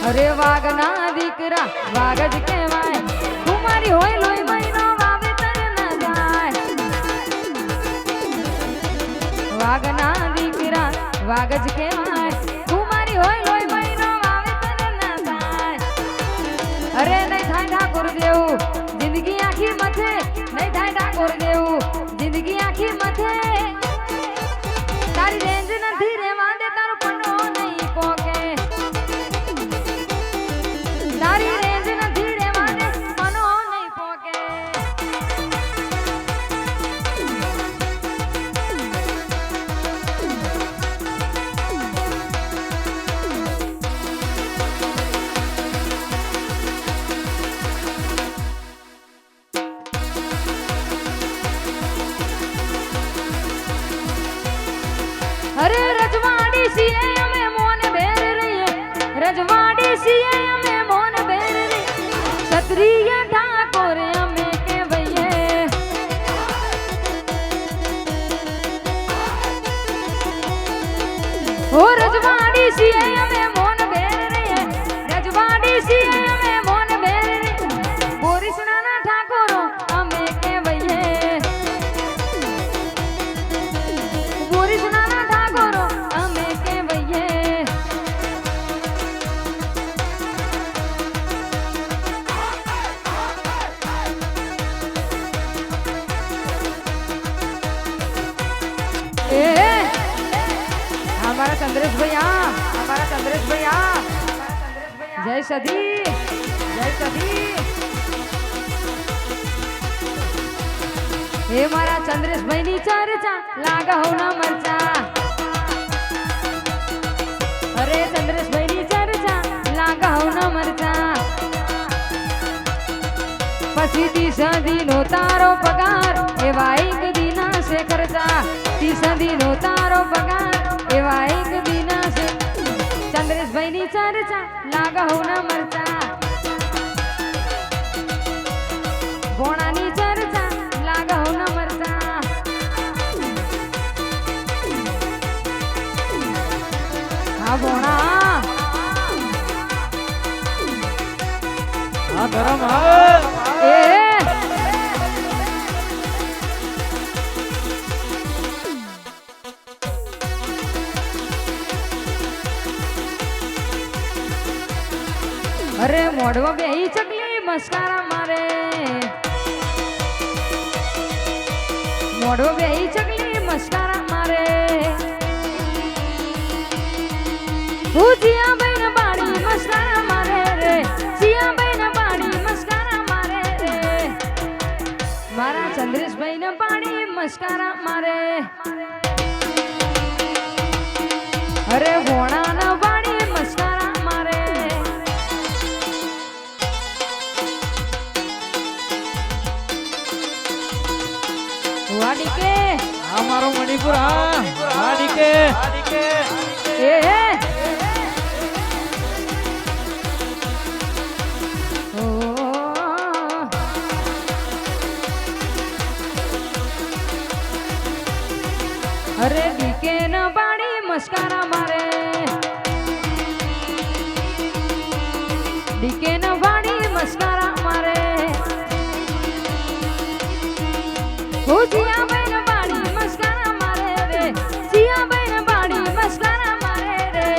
અરે વાઘના દીકરા વાઘ જ કહેવાય તું મારી હોય લોહી મહિનો વાવેતર ન જાય વાઘના દીકરા વાઘ જ કહેવાય તું મારી હોય લોહી મહિનો વાવેતર ન જાય અરે નહીં થાય ઠાકોર દેવું જિંદગી આખી મથે નહીં થાય ઠાકોર દેવું જિંદગી આખી મથે તારી રેન્જ નથી રેવા દે તારો પનો નહીં પોકે તારી રેન્જ નથી રેવા દે પનો નહીં પોકે અરે રજવાડી છીએ અમે મોન બેર રહીએ રજવાડી છીએ અમે મોન બેર રહીએ ક્ષત્રિય ઠાકોર અમે કહેવાઈએ ઓ રજવાડી છીએ અમે મોન બેર રહીએ રજવાડી છીએ અમે મોન બેર રહીએ બોરીસણાના ઠાકોરો અમે કહેવાઈએ બોરીસણાના ઠાકોરો અમે કહેવાઈએ हमारा चंद्रेश भैया जय सदी हे मारा चंद्रेश भाई नी चर्चा लागा हो ना मरचा अरे चंद्रेश भाई नी चर्चा लागा हो ना मरचा પછી 30 દીનો તારો પગાર એવા એક દિના સે ખર્ચા 30 દીનો તારો પગાર એવા એક દિના સે ચંદ્રેશભાઈ ની ચર્ચા લાગા હો ના મરચા અરે મોઢવા બેહી ચકલી મસ્કારા મારે મોઢવા બેહી ચકલી મસ્કારા મારે હું જીયા બહેન બાળી મસ્કારા મારે રે જીયા બહેન બાળી મસ્કારા મારે રે મારા ચંદ્રેશભાઈ ને બાળી મસ્કારા મારે અરે ભોણા ના બાળી મસ્કારા મારે વાડી કે મારો મણિપુર હા વાડી કે એ ઓ અરે ડીકે ન બાળી મસ્કારા મારે ડીકે ન બાળી મસ્કારા મારે હું જીયા બહેન બાળી મસ્કારા મારે રે જીયા બહેન બાળી મસ્કારા મારે રે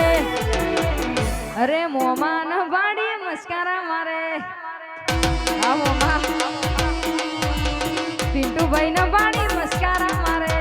અરે મોમાં ન બાળી મસ્કારા મારે આ મોમાં પિન્ટુભાઈ ન બાળી મસ્કારા મારે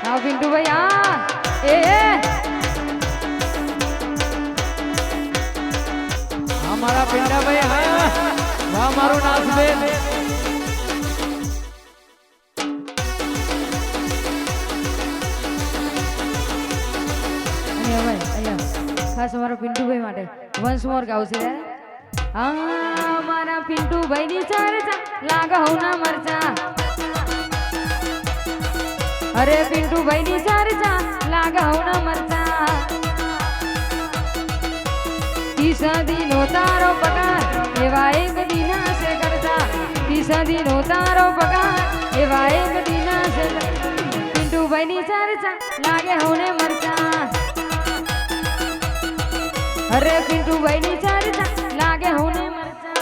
आओ पिंटू भाई ए हमारा पिंडा भाई हाँ वाह मारो नाच बेन खास हमारा पिंटू भाई माटे वंस मोर गाव से हमारा पिंटू भाई नी चर्चा लागा हो ना मरचा अरे पिंटू भाई नी चर्चा लागा हो ना मरचा नो तारो पगार एवा एक दीना से करता नो तारो पगार एवा एक दीना से पिंटू भाई नी चर्चा लागे होने मरचा अरे पिंटू भाई नी चर्चा लागे होने मरचा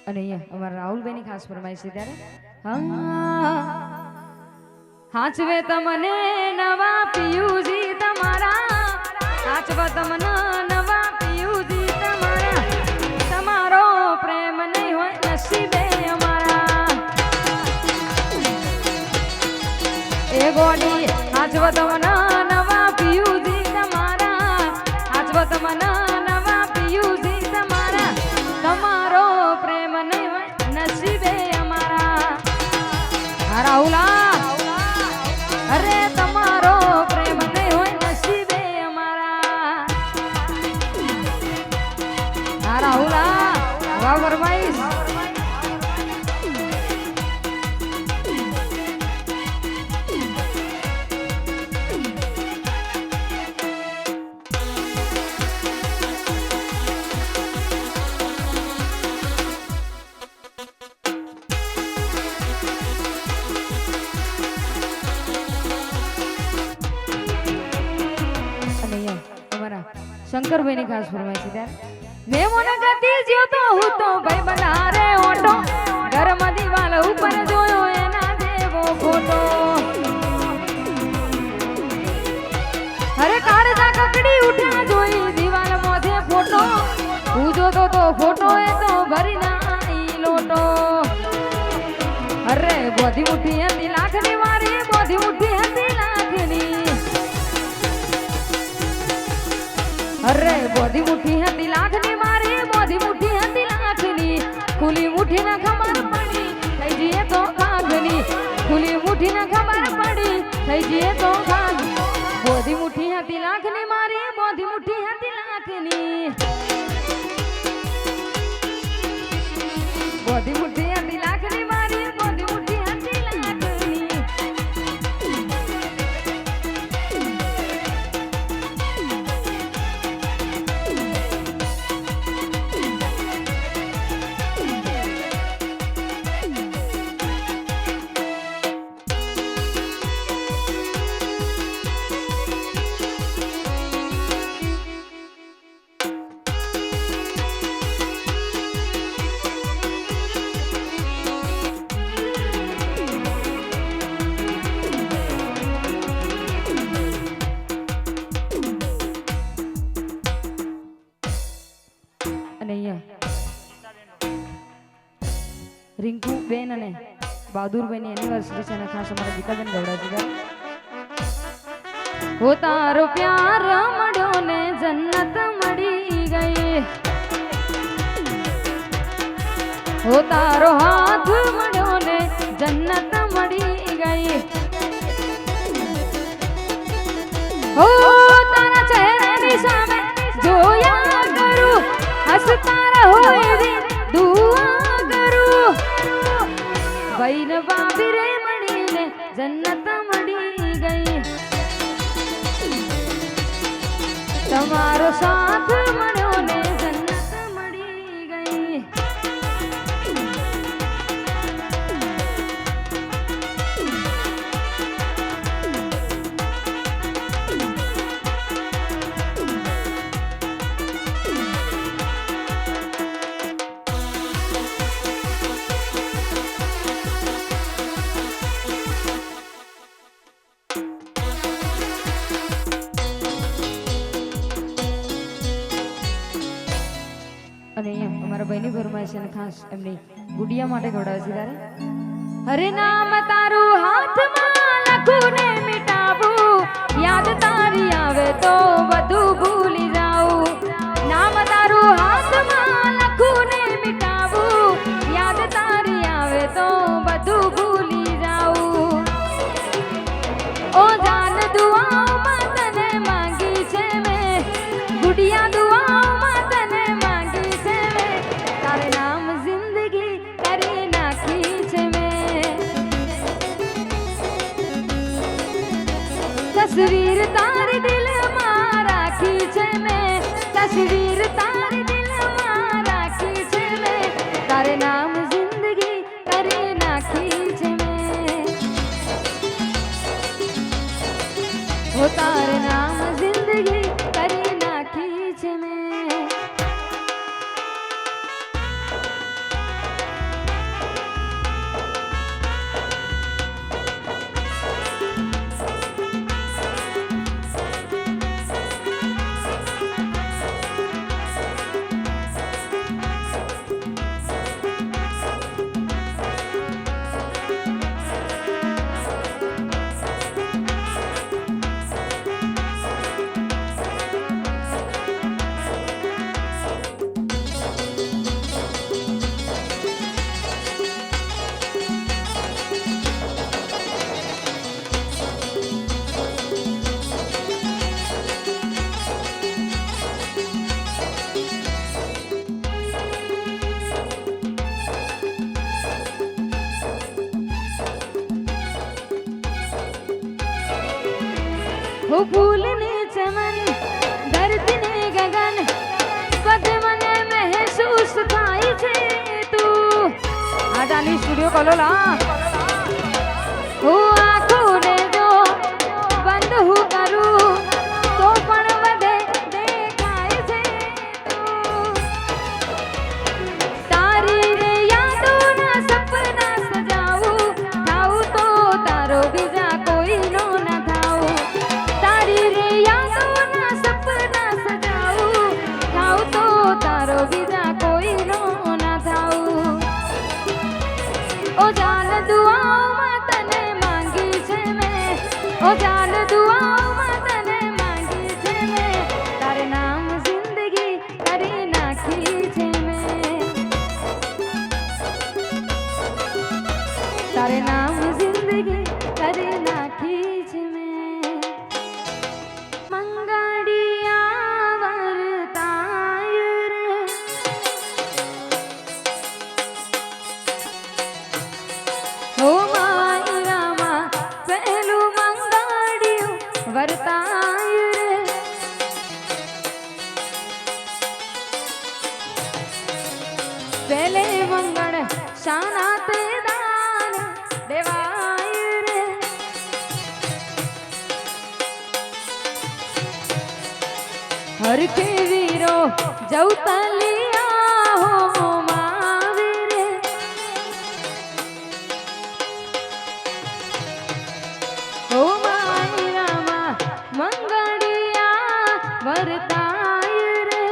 અને અહીંયા અમારા રાહુલભાઈની ખાસ ફરમાઈશ છે ત્યારે હાચવે તમને નવા પિયુજી તમારા હાચવા તમને નવા પિયુજી તમારા તમારો પ્રેમ નહીં હોય નસીબે અમારા એ ગોડી હાચવા તમને નવા પિયુજી તમારા હાચવા તમને નવા પિયુજી તમારા તમારો પ્રેમ નહીં હોય નસીબે અમારા રાહુલા અરે તમારો પ્રેમ નહીં હોય નસીબે અમારા રાહુલા વાહ ફરમાઈશ શંકરભાઈની ખાસ ફરમાઈશ ત્યારે મેં મને ગતિ જ્યો તો હું તો ભાઈ બનારે ઓટો ઘરમાં દિવાલ ઉપર જોયો એના જેવો ફોટો અરે કાળજા કકડી ઉઠ્યા જોઈ દિવાલ મોઢે ફોટો હું જોતો તો ફોટો એ તો ભરી ના ઈ લોટો અરે બોધી મુઠ્ઠી હતી લાખની મારી બોધી મુઠ્ઠી હતી લાખની અરે બોધી મુઠ્ઠી હતી લાખની મારી બોધી મુઠ્ઠી હતી લાખની ખુલી મુઠ્ઠી ના ખબર પડી થઈ જઈએ તો ખાગની ખુલી મુઠ્ઠી ના ખબર પડી થઈ જઈએ તો ખાગ બોધી મુઠ્ઠી હતી લાખની મારી બોધી મુઠ્ઠી હતી લાખની બોધી મુઠ્ઠી હતી લાખની મારી બોધી મુઠ્ઠી હતી લાખની અને અહીંયા રિંકુ બેન અને બહાદુરભાઈની એનિવર્સરી છે અને ખાસ અમારા ગીતાબેન ગવડાજી હો તારો પ્યાર મળ્યો ને જન્નત મળી ગઈ હો તારો હાથ મળ્યો ને જન્નત મળી ગઈ હો તારા ચહેરાની સામે જોયા કરું હસતા રહો એવી દુઆ કરું ભાઈ ને ભાભી રે મળીને જન્નત મળી ગઈ તમારો સાથ મળ્યો ને જન્નત મળી ગઈ અને અહીંયા અમારા ભાઈની ફરમાઈશ અને ખાસ એમની ગુડિયા માટે ગવડાવે છે ત્યારે હરે નામ તારું હાથમાં લખું ને મિટાવું યાદ તારી આવે તો બધું ભૂલી જાઉં નામ તારું હાથમાં લખું ને મિટાવું યાદ તારી આવે તો બધું ભૂલી જાઉં ઓ જાન દુઆઓમાં તને માંગી છે મેં ગુડિયા દુઆઓમાં તને માંગી છે મેં તારે નામ જિંદગી કરી નાખી છે મેં તસવીર તારી દિલમાં રાખી છે મેં તસવીર તારી દિલમાં રાખી છે મેં તારે નામ જિંદગી કરી નાખી છે મેં ઓ તારે નામ જિંદગી કરી નાખી છે મેં हो फूल ने चमन धरती ने गगन पद मने महसूस थाई छे तू आ डाली स्टूडियो कॉलोला हो आंखों ने जो बंद हूँ करूँ तो पण बदे देखाय હરખે વીરો જવતલિયા હો માવીરે હો માયરામાં મંગળિયા વરતાય રે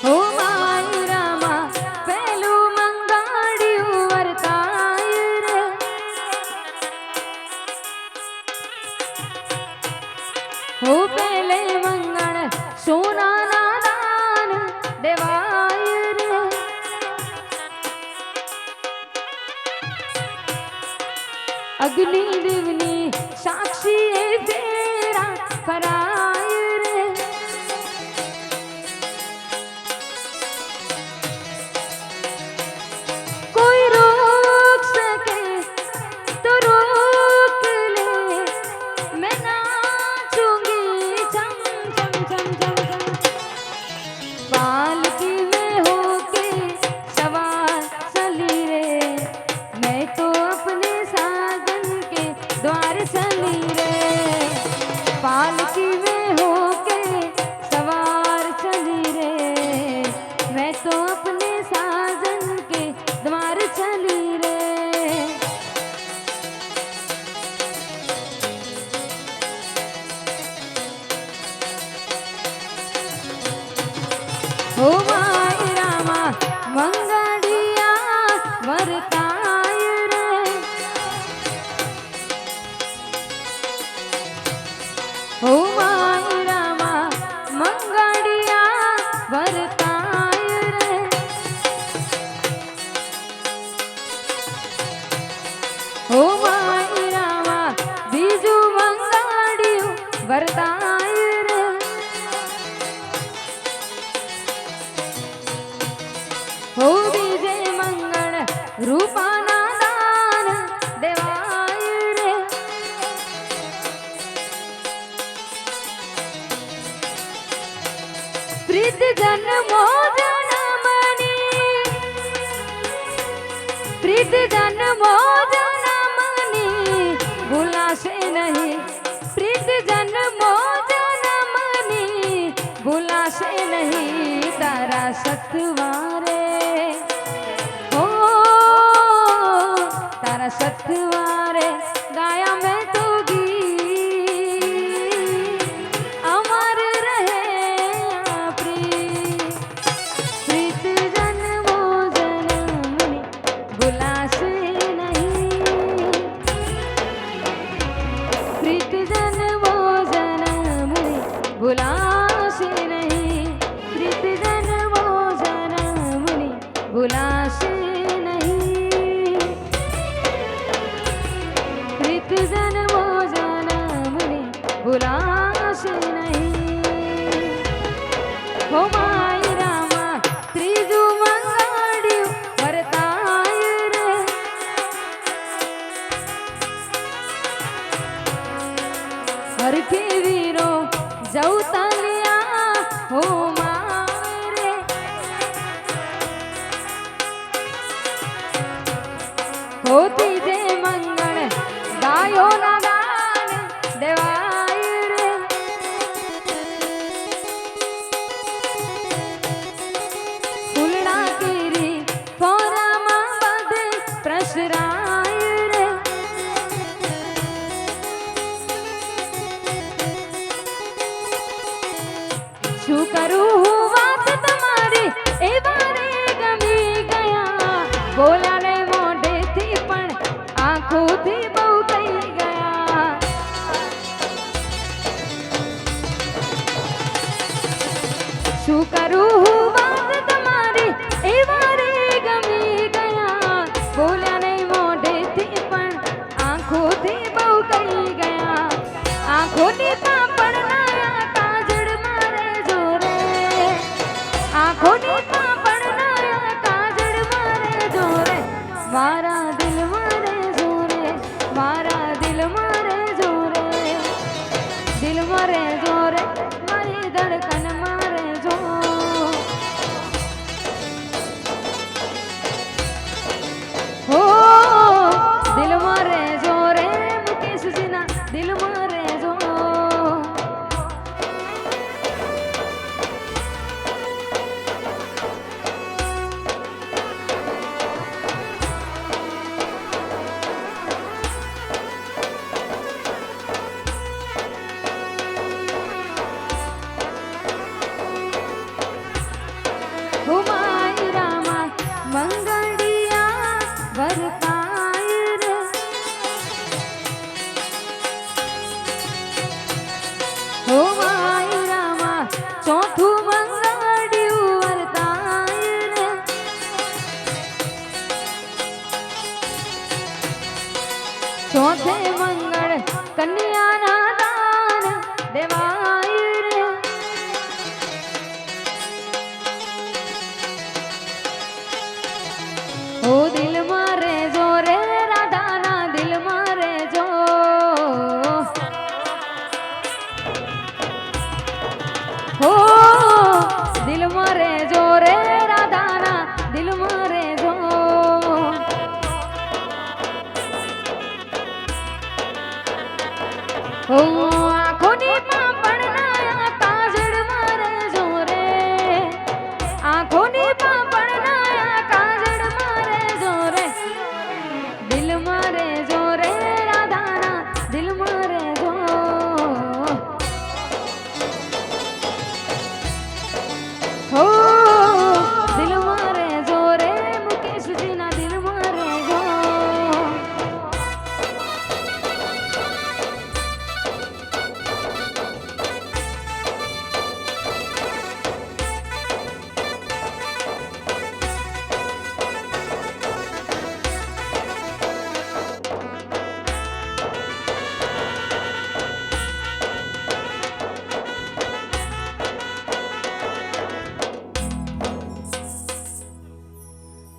હો માયરામાં પેલું મંગાડ્યું વરતાય રે હો પેલે મંગળ સોનાના દાન દેવાય રે અગ્નિ દેવની સાક્ષી એ ફેરા કરાય રે કોઈ રોક સકે તો રોક લે मैं नाचूंगी चम चम चम चम चम पालकी में होके सवार चली रे मैं तो अपने साजन के द्वार चली रे पालकी में होके सवार चली रे मैं तो अपने साजन के द्वार चली रे हो मायरामा मंगड़िया वरताय रे हो मायरामा मंगड़िया वरताय रे हो मायरामा बीजू मंगड़िયું वरताय रे हो बीजे मंगल रूपाना दान देवाय रे प्रीत जन मोजन मनी प्रीत जन मोजन मनी भूलाशे नहीं प्रीत जन मोजन मनी भूलाशे नहीं तारा सतवारे हो तारा सतवारे गाया मैं तो गीत अमर रहे प्रीत जन्मो जन्मनि भुलासे नहीं प्रीत जन्मो जन्मनि भुलासे नहीं प्रीत जन्मो जन्मनि भुलासे नहीं प्रीत जन्मो जन्मनि भुलासे नहीं हो मायरामा त्रीजू मंगाड्યું વરતાય રે હરખે વીરો જવતલિયા હો મારે હોતી જે મંગળ ગાયો ના ગાન દેવાય રે ફૂલડા કેરી ફોરામાં બધે પ્રસરાય રે શું કરું હું વાત તમારી એ વારે ગમી ગયા બોલ્યા ને મોઢેથી પણ આંખોથી બહુ કહી ગયા શું કરું હું વાત તમારી એ વારે ગમી ગયા બોલ્યા ને મોઢેથી પણ આંખોથી બહુ કહી ગયા આંખોની પાપડ નાયા કાજળ મારે જોરે આંખોની પાપડ નાયા કાજળ મારે જોરે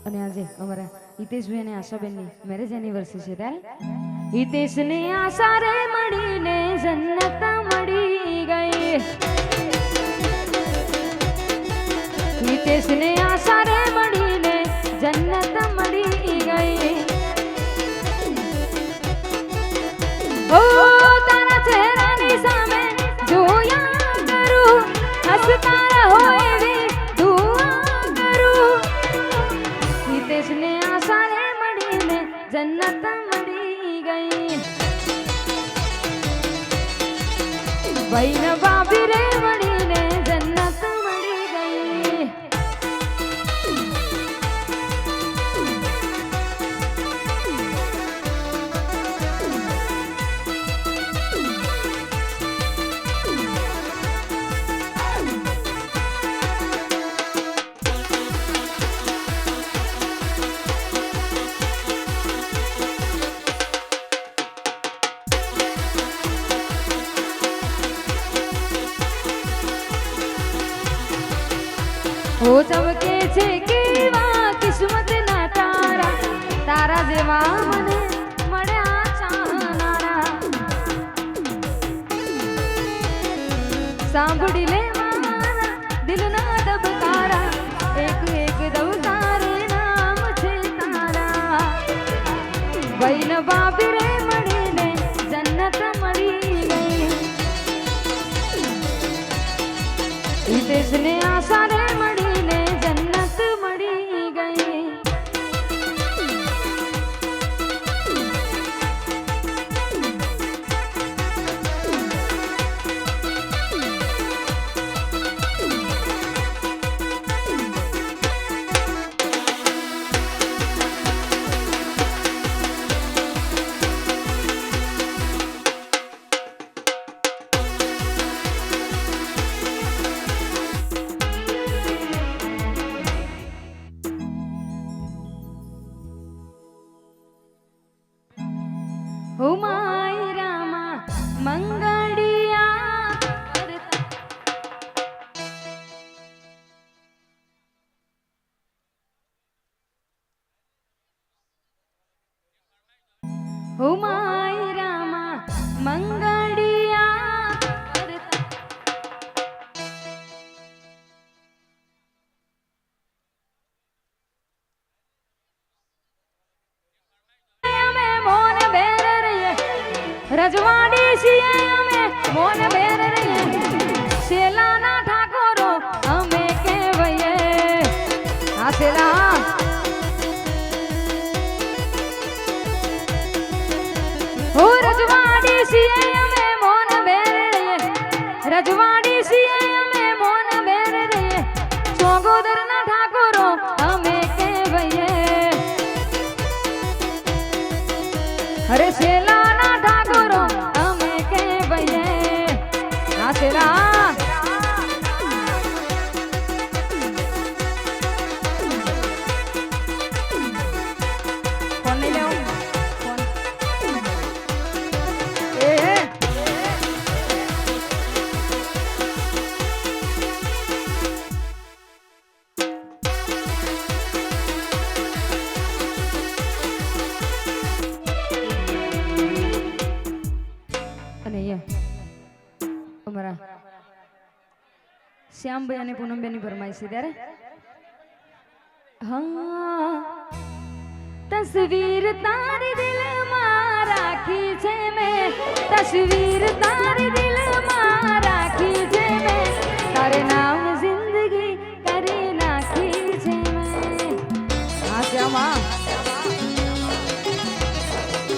અને આજે અમારા હિતેશભાઈ અને આશાબેનની મેરેજ એનિવર્સરી છે ત્યારે હિતેશને આશા રે મળીને જન્નત મળી ગઈ હિતેશને આશા રે મળીને જન્નત મળી ગઈ ઓ તારા ચહેરાની સામે જોયા કરું હસતા રહો એવી દુઆ કરું હિતેશને આશા રે મળીને જન્નત મળી ગઈ ભાઈ ને ભાભી રે મળીને જન્નત મળી ગઈ ઓ ચમકે છે કેવા કિસ્મત ના તારા તારા જેવા મને મળ્યા ચાહનારા સાંભળી લે મારા દિલના ધબકારા એક એક દવકારે નામ છે તારા ભાઈ ને ભાભી રે મળીને જન્નત મળી ગઈ હિતેશને આશા રે મળીને જન્નત મળી ગઈ ઓ માય રામા મંગળિયા ઓ માય રામા મંગળિયા રજવાડી છીએ અમે મોન બેર રહીએ શેલાના ઠાકોરો અમે કહેવાઈએ આ શેલા ઓ રજવાડી છીએ અમે મોન બેર રહીએ રજવાડી છીએ અમે મોન બેર રહીએ ચોગોદરના ઠાકોરો અમે કહેવાઈએ અરે શેલાના ઠાકોરો અમે કહેવાઈએ આ શેલા ફોન નહીં લેવો ફોન એ અને અહીંયા અમારા શ્યામભાઈ અને પૂનમબેનની ફરમાઈશ છે ત્યારે હા તસવીર તારી દિલમાં રાખી છે મેં તસવીર તારી દિલમાં રાખી છે મેં તારે નામ જિંદગી કરી નાખી છે મેં હા શ્યામા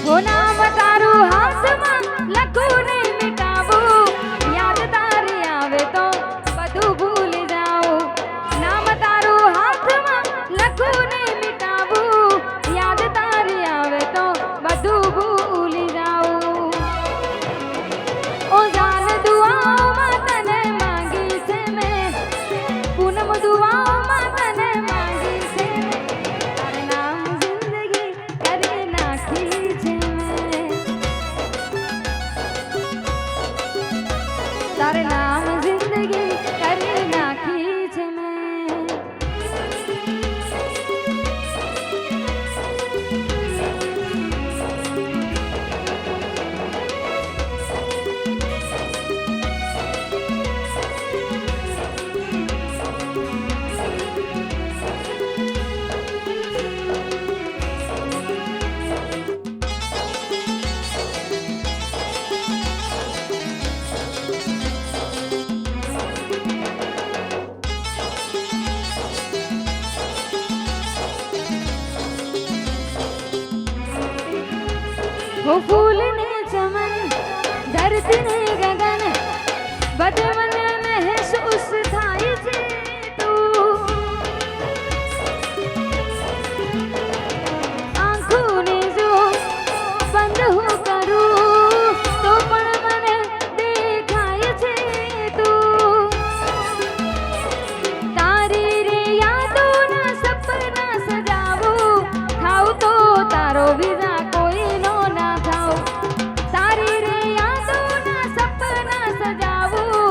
હો નામ તારું હાથમાં લખું નહીં મિટાવું યાદ તારી આવે તો બધું ભૂલી જાઉં નામ તારું હાથમાં લખું નહીં મિટાવું યાદ તારી આવે તો બધું ભૂલી જાઉં ઓ જાન દુઆ हो फूल ने चमन धरती ने गगन बधे मन महसूस थाई छे तू आंखों ने जो बंद हो करूं तो पण मने देखाय छे तू तारी रे यादों ना सपना सजावूं थाव तो तारो विना कोई नो ना थाव तारी रे यादों ना सपना सजावूं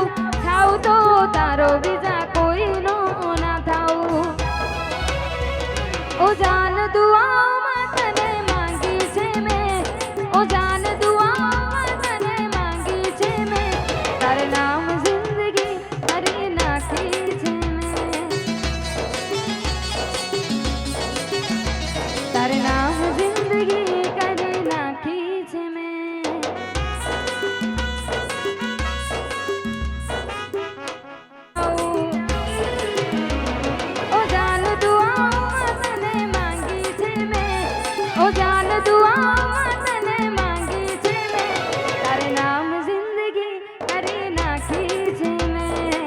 थाव तो तारो विना कोई नो ना थाव ओ जान दुआओं तने मांगी छे मैं ओ जान दुआओं तने मांगी छे मैं तारे नाम जिंदगी हरी नाखी छे मैं तारे नाम जिंदगी करे नाखी छे मैं ओ जान दुआओं तने मांगी छे मैं ओ जान दुआओं तने मांगी छे मैं तारे नाम जिंदगी करे नाखी छे मैं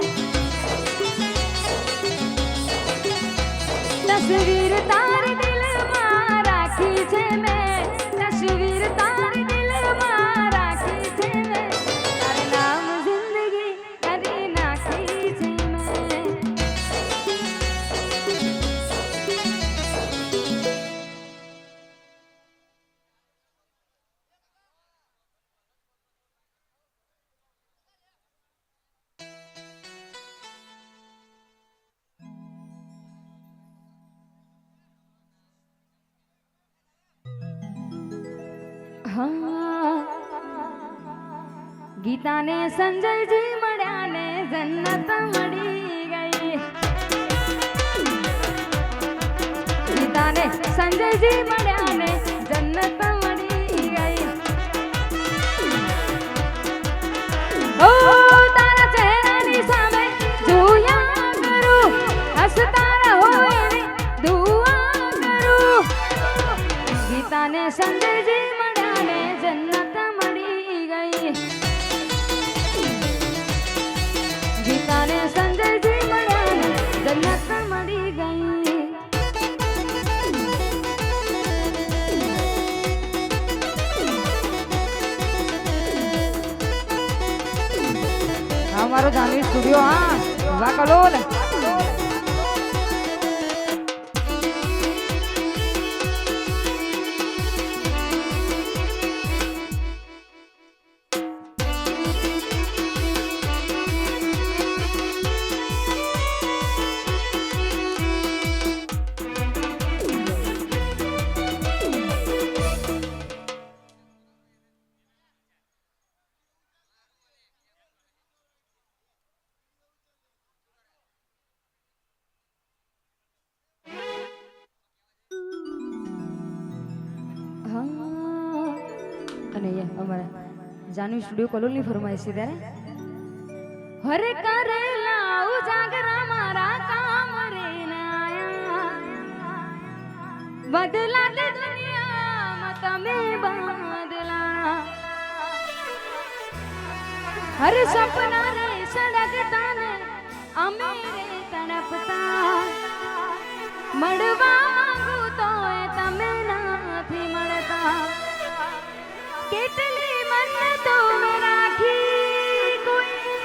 तस्वीर तार दिल में राखी छे मैं तस्वीर तार दिल में राखी छे मैं तारे नाम जिंदगी करे नाखी छे मैं हाँ गीता ने संजय जी मळ्या ने जन्नत मળી गई गीता ने संजय जी मळ्या ने जन्नत मળી गई ओ तारा चेहरानी सामे જોયા કરું હસતા રહો એવી દુઆ કરું ગીતા ને સંજય जी मळ्या ने जन्नत मળી गई गीता ने संजय जी मळ्या ने जन्नत मળી गई हमारो जानवी स्टूडियो हाँ वाकलोल અને અમારા જાનવી સ્ટુડિયો કોલોની ફરમાઈશ છે ત્યારે હરે કરેલા ઉજાગરા મારા કામ રે આયા બદલા દે દુનિયામાં તમે બદલા હરે સપના રે સડગતા ને અમે રે તડપતા મળવા માંગુ તો તમે નથી મળતા કેટલી મન તો રાખી કોઈ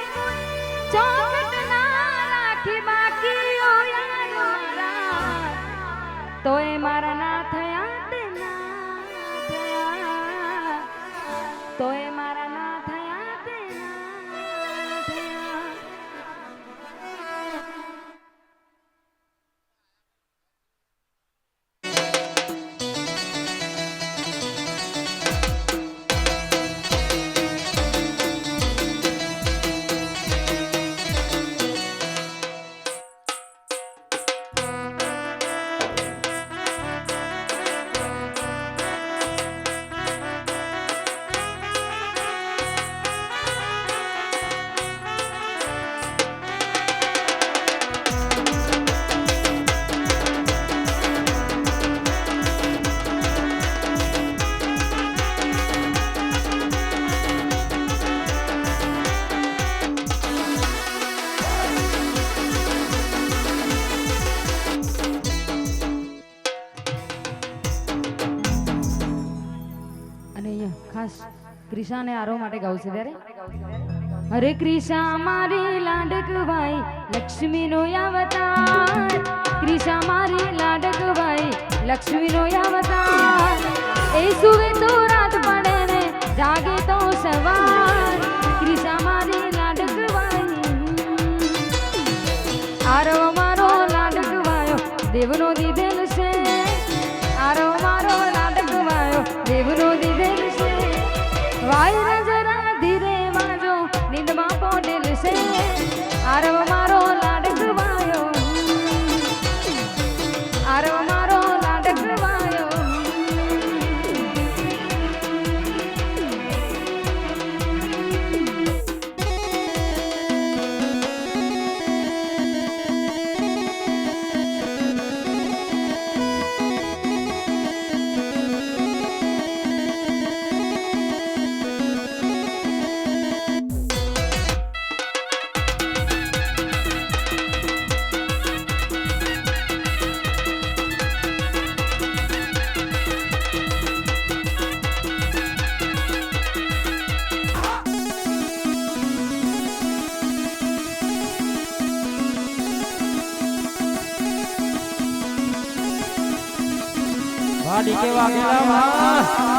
ચોકટ ના રાખી બાકી ઓ યાર મારા તોય મારા ના થયા તે ના થયા તોય મારા ના થયા તે ના થયા ખાસ ક્રિશાને આરો માટે ગાઉં છે ત્યારે અરે ક્રિશા મારી લાડકવાઈ લક્ષ્મીનો અવતાર ક્રિશા મારી લાડકવાઈ લક્ષ્મીનો અવતાર એ સુવે તો રાત પડે ને જાગે તો સવાર ક્રિશા મારી લાડકવાઈ આરો મારો લાડકવાયો દેવનો દીધેલ છે આરો મારો લાડકવાયો દેવનો દીધેલ છે વાયરા જરા ધીરે વાજો નીંદમાં પોડેલ છે આરો મારો લાડકવાયો આરો મારો લાડકવાયો વાડી કેવા ગેલા વાહ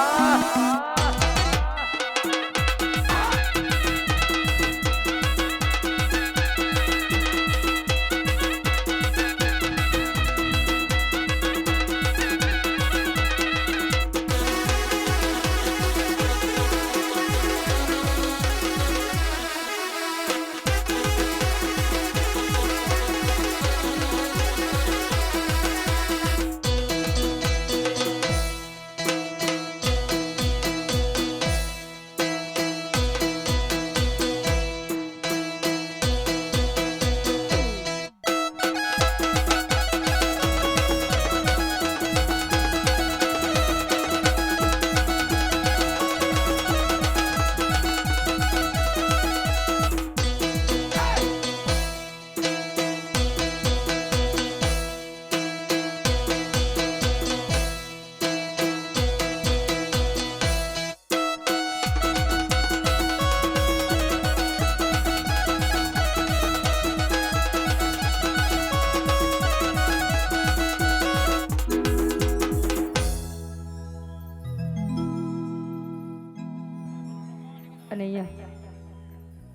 અને અહીંયા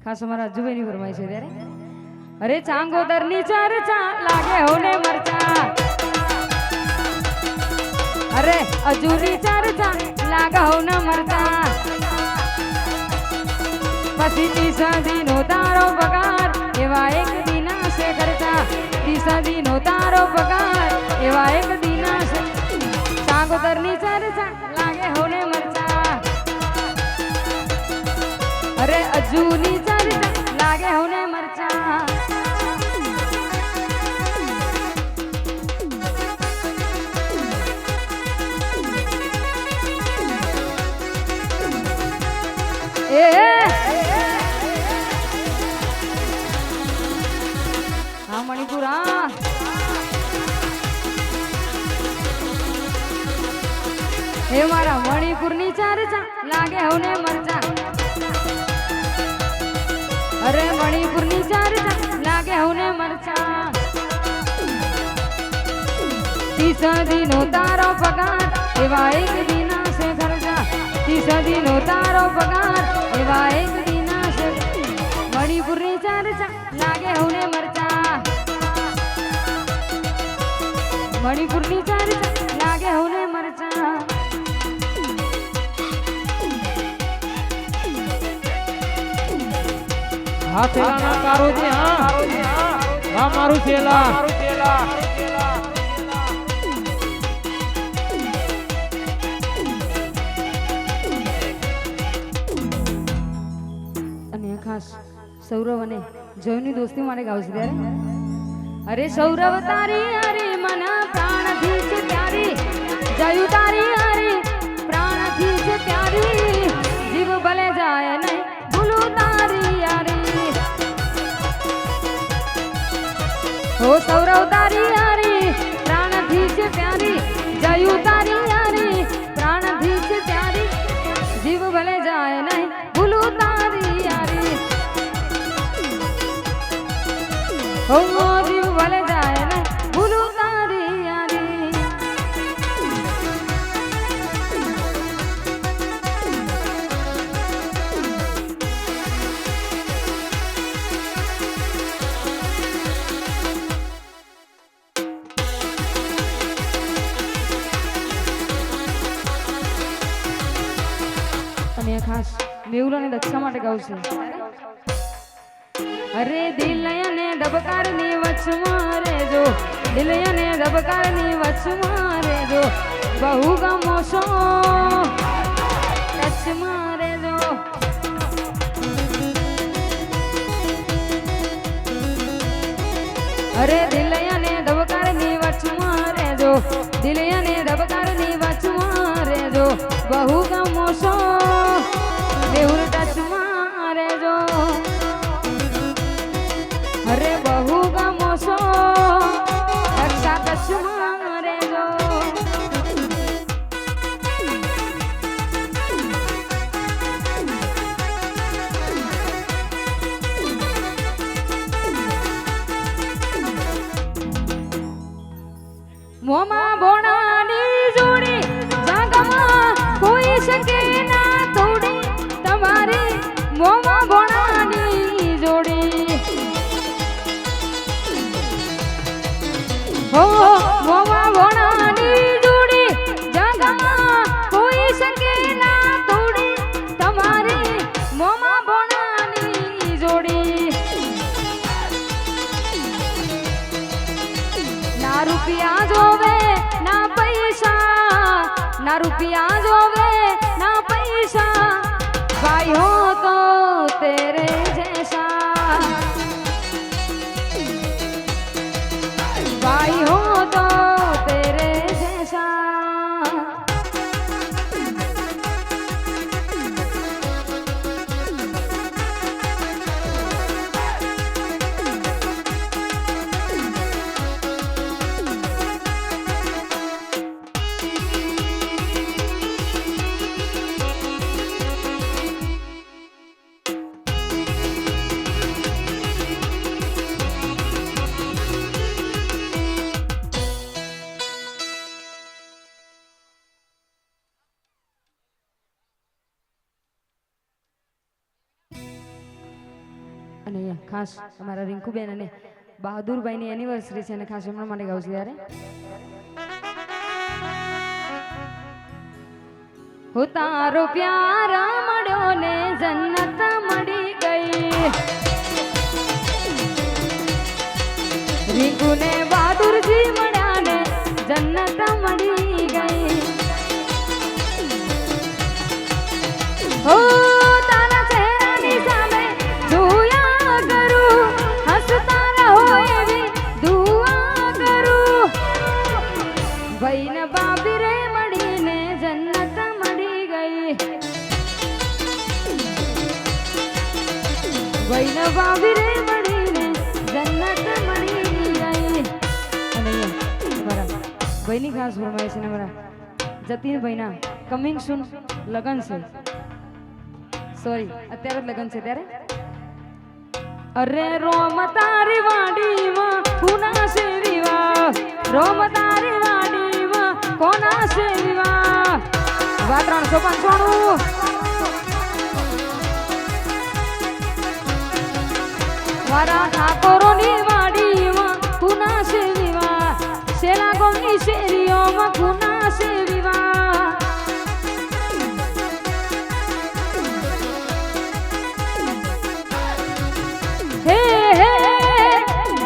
ખાસ અમારા અજુભાઈની ફરમાઈ છે ત્યારે અરે ચાંગોદરની ચર્ચા લાગે હોને મરચા અરે અજુની ચર્ચા લાગે હોને મરચા પછી તીસદીનો તારો પગાર એવા એક દિના છે ખર્ચા તીસદીનો તારો પગાર એવા એક દિના છે ચાંગોદરની ચર્ચા લાગે હોને મરચા અરે અજુની ચર્ચા લાગે હોને મરચા એ હા મણિપુર હા એ મારા મણિપુરની ચર્ચા લાગે હોને મરચા અરે મણિપુરની ચર્ચા લાગે હોને મરચા તીસદીનો તારો પગાર એવા એક દિના છે ખર્ચા તીસદીનો તારો પગાર એવા એક દિના છે મણિપુરની ચર્ચા લાગે હોને મરચા મણિપુરની ચર્ચા લાગે હોને મરચા હા છેલા ના કારોજી હા વાહ મારું છેલા અને ખાસ સૌરવ અને જયની દોસ્તી માટે ગાવ છે ત્યારે અરે સૌરવ તારી અરે મન પ્રાણથી છે પ્યારી જયુ તારી અરે પ્રાણથી છે પ્યારી જીવ ભલે જાય નહીં ભૂલું તારી યારી હો સૌરવ તારી યારી પ્રાણથી છે પ્યારી જયુ તારી યારી પ્રાણથી છે પ્યારી જીવ ભલે ખાસ મેહુલ અને દક્ષા માટે ગાઉં છું. અરે દિલ અને ધબકારની વચમાં રેજો, દિલ અને ધબકારની વચમાં રેજો, બહુ ગમો છો ટચમાં રેજો. અરે દિલ અને ધબકારની વચમાં રેજો, દિલ અને ધબકારની વચમાં રેજો, બહુ ગમો છો મેહુલ ટચમાં રેજો. અરે બહુ ગમો છો રક્ષા ટચમાં રેજો. મોમાં બોણાની જોડી જાગમાં કોઈ શકે ના તોડી, તમારી મોમાં બોણાની જોડી. હો મોમાં બોણાની જોડી જાગમાં કોઈ શકે ના તોડી, તમારી મોમાં બોણાની જોડી. ના રૂપિયા જોવે ના પૈસા, ના રૂપિયા જોવે ના પૈસા, ભાઈ હો તો તેરે જૈસા, ભાઈ હો તો તેરે જૈસા. અને ખાસ અમારા રિંકુબેન અને બહાદુરભાઈની એનિવર્સરી છે અને ખાસ એમના માટે ગાઉં છું. યારે હો તારો પ્યાર મળ્યો ને જન્નત મળી ગઈ, રિંકુ ને બહાદુરજી મળ્યા ને જન્નત મળી ગઈ. હો તારા ચહેરાની સામે જોયા કરું, હસતા રહો એવી દુઆ કરું, ભાઈ ને ભાભી રે મળીને જન્નત મળી ગઈ, ભાઈ ને ભાભી રે મળીને જન્નત મળી ગઈ. અને બરાબર ભાઈની ખાસ ફરમાય છે ને મારા જતીનભાઈના કમિંગ સૂન લગન છે, સોરી અત્યારે જ લગન છે ત્યારે. અરે રોમ તારી વાડીમાં કોના છે વિવાહ, રોમ તારી વાડીમાં કોના છે વિવાહ, વા 395 વારા ઠાકોરોની વાડીમાં કોના છે વિવાહ, શેલા ગોમની શેરીઓમાં કોના છે વિવાહ. હે હે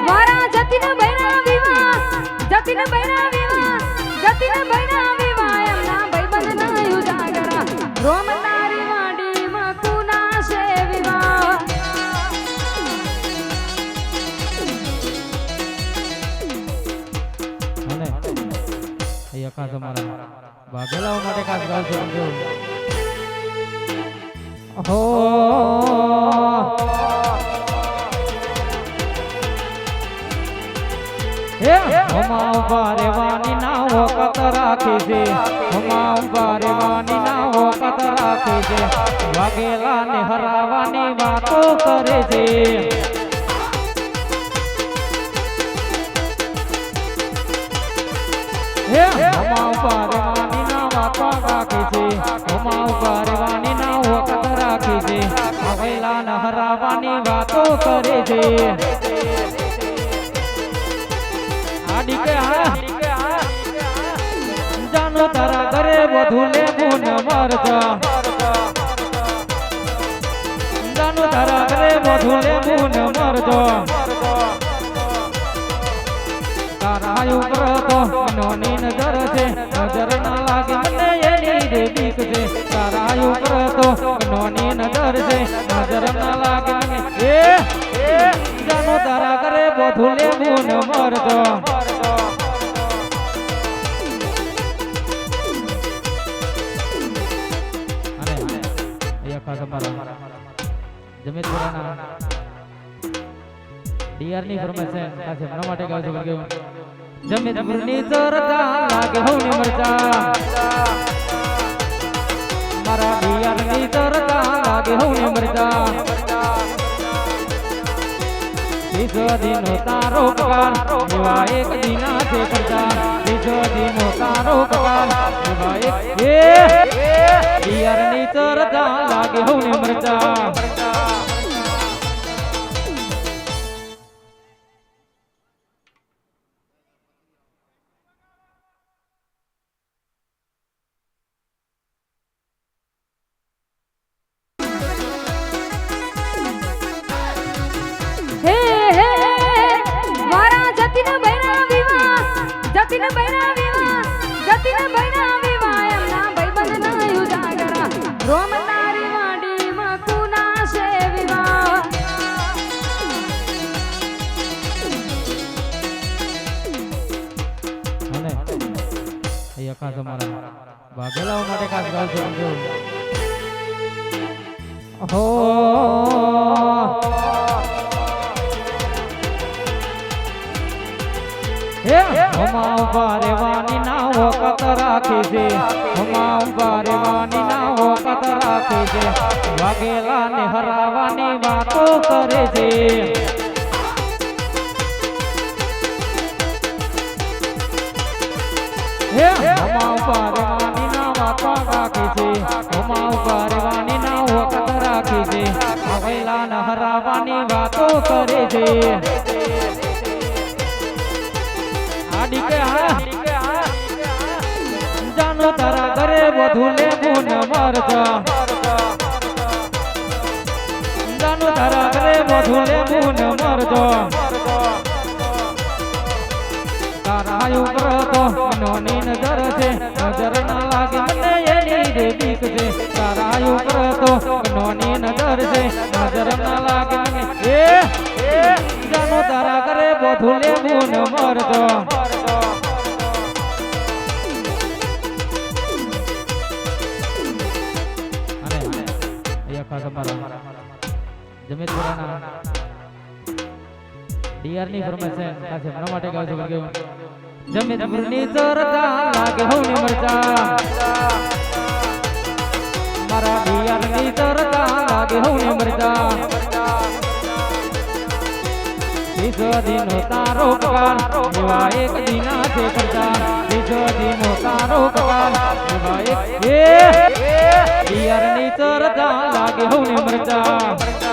મારા જતીન બૈરા વિવાહ, જતીન બૈરા વિવાહ, જતીન બૈરા વિવાહ, એમના ભાઈબંધ ના ઉજાગરા, રોમ તારી વાડીમાં કોના છે વિવાહ. અને અહીંયા ખાસ અમારા વાઘેલાઓ માટે ખાસ ગાઉં છું. હો હમા ઉભા રેવાની ના વખત રાખી છે, હમા ઉભા રેવાની ના વખત રાખી છે, વાઘેલા ને હરાવાની વાતો કરે છે. હમા ઉભા રેવાની ના વાતો રાખી છે, હમા ઉભા રેવાની ના વખત રાખી છે, વાઘેલા ને હરાવાની વાતો કરે છે. જાનો તારા ઘરે વધુ લેવું ન મરતા, જાનું તારા ઘરે બધું લેવું ને મરજો તારા ઉપર તો નોની નજર છે નજર ના લાગે મને એની રે બીક છે તારા ઉપર તો નોની નજર છે નજર ના લાગે મને જાનું તારા ઘરે બધું લેવું ને મરજો જમીનપુરાના ડીઆર ની ફરમાઈશ છે એમના માટે ગાવ છું કે જમીનપુરની ચરતા લાગે હોની મરચા મારા ડીઆર ની ચરતા લાગે હોની મરચા બીજો દિનો તારો પગાર એવા એક દિના છે કરતા બીજો દિનો તારો પગાર એવા એક ડીઆર ની ચરતા લાગે હોની મરચા રોમ તારી વાડીમાં કુના છે વિવાહ અને અહીંયા ખાસ અમારા વાઘેલાઓ માટે ખાસ ગાવ છું હો હમા ઉભા રેવાની ના વખત રાખી છે હમા ઉભા રેવાની ના વખત રાખી છે વાઘેલા ને હરાવાની વાતો કરે છે હમા ઉભા રેવાની ના વાતો રાખી છે હમા ઉભા રેવાની ના વખત રાખી છે વાઘેલા ને હરાવાની વાતો કરે છે જાનો તારા ઘરે વધુ લેવું ને મરજો જાનો તારા ઘરે વધુ લેવું ને મરજો તારા ઉપર તો નોની નજર છે નજર ના લાગે મને એની રે બીક છે તારા ઉપર તો નોની નજર છે નજર ના લાગે મને જાનો તારા ઘરે વધુ લેવું ને મરજો જમીનપુરાના ડીઆર ની ફરમાઈશ છે એમના માટે ગાવ છું કે જમીનપુરની ચરતા લાગે હોની મરચા મારા ડીઆર ની ચરતા લાગે હોની મરચા બીજો દિનો તારો પગાર એવા એક દિના છે કરતા બીજો દિનો તારો પગાર એવા એક ડીઆર ની ચરતા લાગે હોની મરચા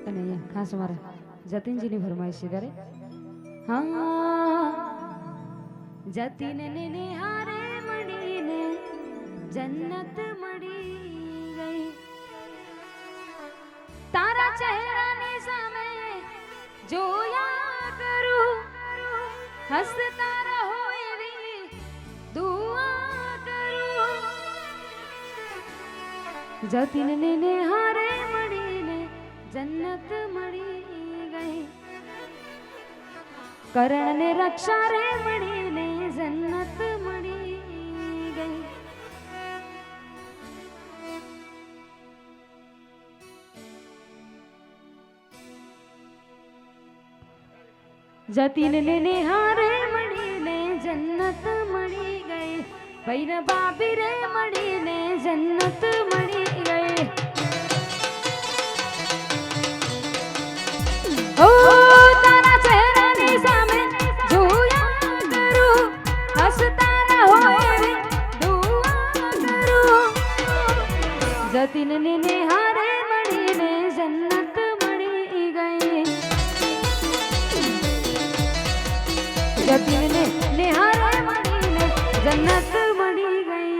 અને અહીંયા ખાસ અમારા જતીનજીની ફરમાઈશ છે ત્યારે હા જતીન ને હારે મળીને જન્નત મળી ગઈ તારા ચહેરાની સામે જોયા કરું હસતા રહો એવી દુઆ કરું જતીન ને હારે મળીને જન્નત મળી ગઈ કરણ ને રક્ષા રે મળીને જન્નત મળી ગઈ જતીન ને નિહારે મળીને જન્નત મળી ગઈ ભૈર ભાભી રે મળીને જન્નત મળી ગઈ ઓ તારા ચહેરાની સામે જોયા કરું હસતા રહો એવી જતીનને નિહારે મળીને જન્નત મળી ગઈ. જતીનને નિહારે મળીને જન્નત મળી ગઈ.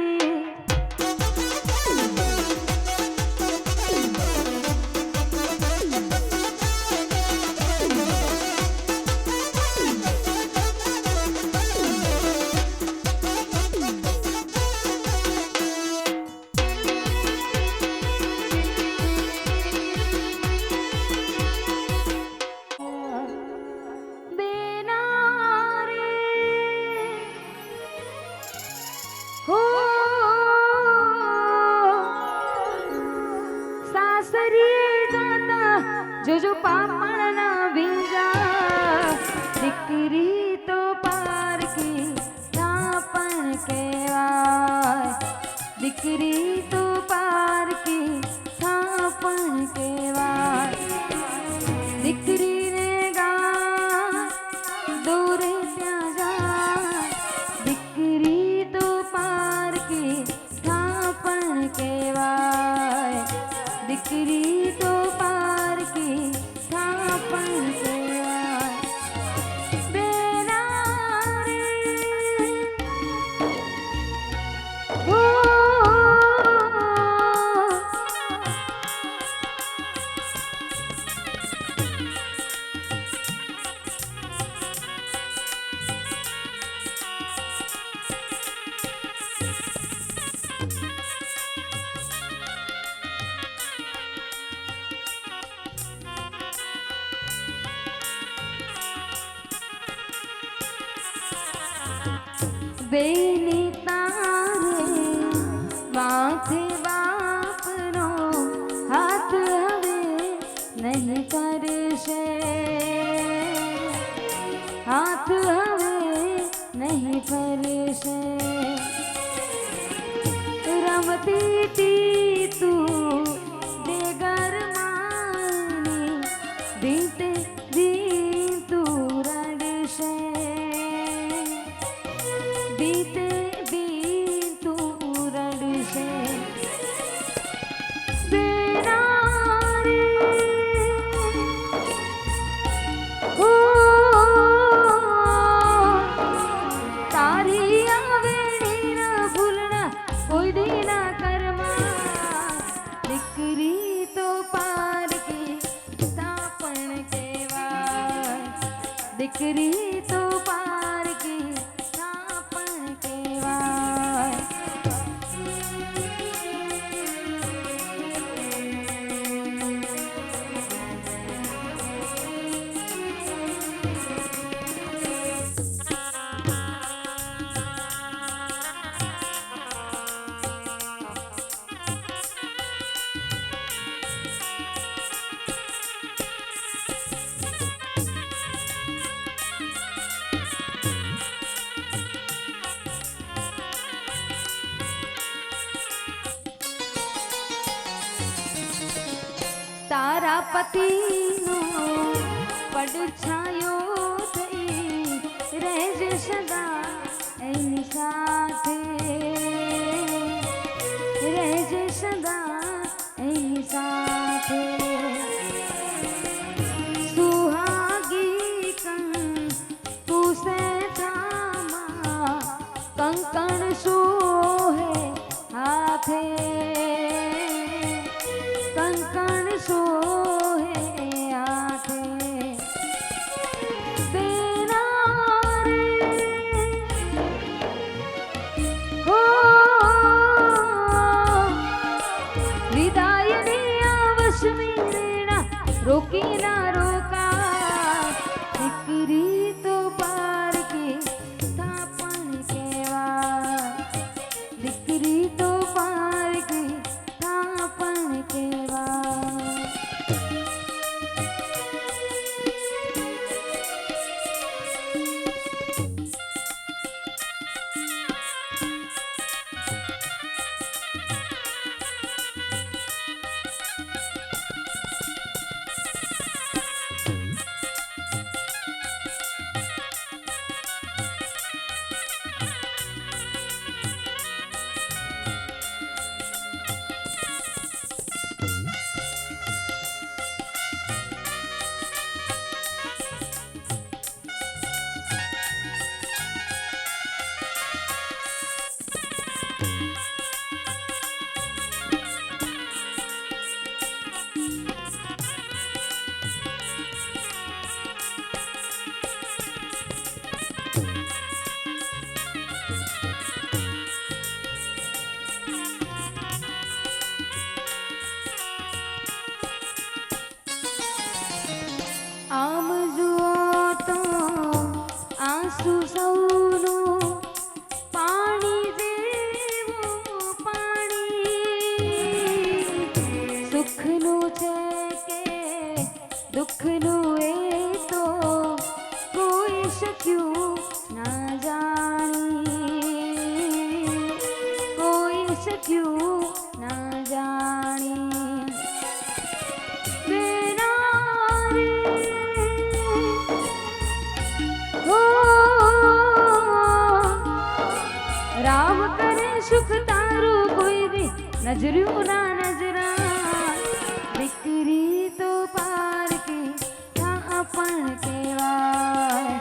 હો સાસરી જાતા જોજો પાપણના બીજા દીકરી તો પારકી પણ કહેવાય. દીકરી તો પારકી પણ કહેવાય. દીકરીને ગા દોરે ત્યાં જાય. દીકરી તો પારકી પણ કહેવાય. દીકરી તો પારકી પણ કહેવાય. બેના રે હો બેની તારે માથે બાપનો હાથ હવે નહીં કરશે. હાથ હવે નહીં ફરશે. રમતી તી તું બેગર માની બીતે દી તું રડશે. बीते भी तू रड़से. बेरा रे हो तारी आवेली ना भूलना કોઈ દી ના કરમાં. દીકરી તો પારકી પણ કહેવાય. દીકરી તો પારકી પણ કહેવાય. તારા પતિનો પડછાયો થઈ રહેજે સદા એની સાથે. રહેજે સદા એની સાથે. સુહાગી કંકુ સે થામા કંકણ સોહે હાથે. કંકણ સોહે હાથે. બેના રે શક્યું ના જાણી, કોઈ શક્યું ના જાણી. રામ કરે સુખ તારું કોઈ રે નજર્યું ના નજરા. દીકરી તો પારકી ના પણ કહેવાય,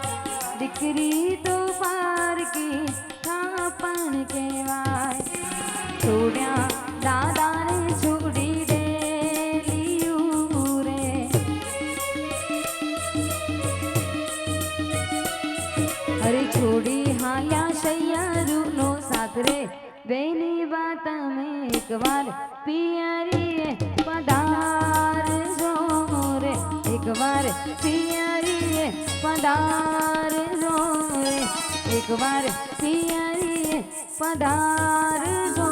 દીકરી તો પારકી ના પણ કહેવાય. છોડ્યા દાદાને છોડી દેલિયું રે, અરે છોડી હાલ્યા સૈયારૂનો સાથ રે. બેની વાત મેં એક વાર પિયરીએ પધારજો રે, એક વાર પિયરીએ પધારજો રે, એક વાર પિયરીએ પધારજો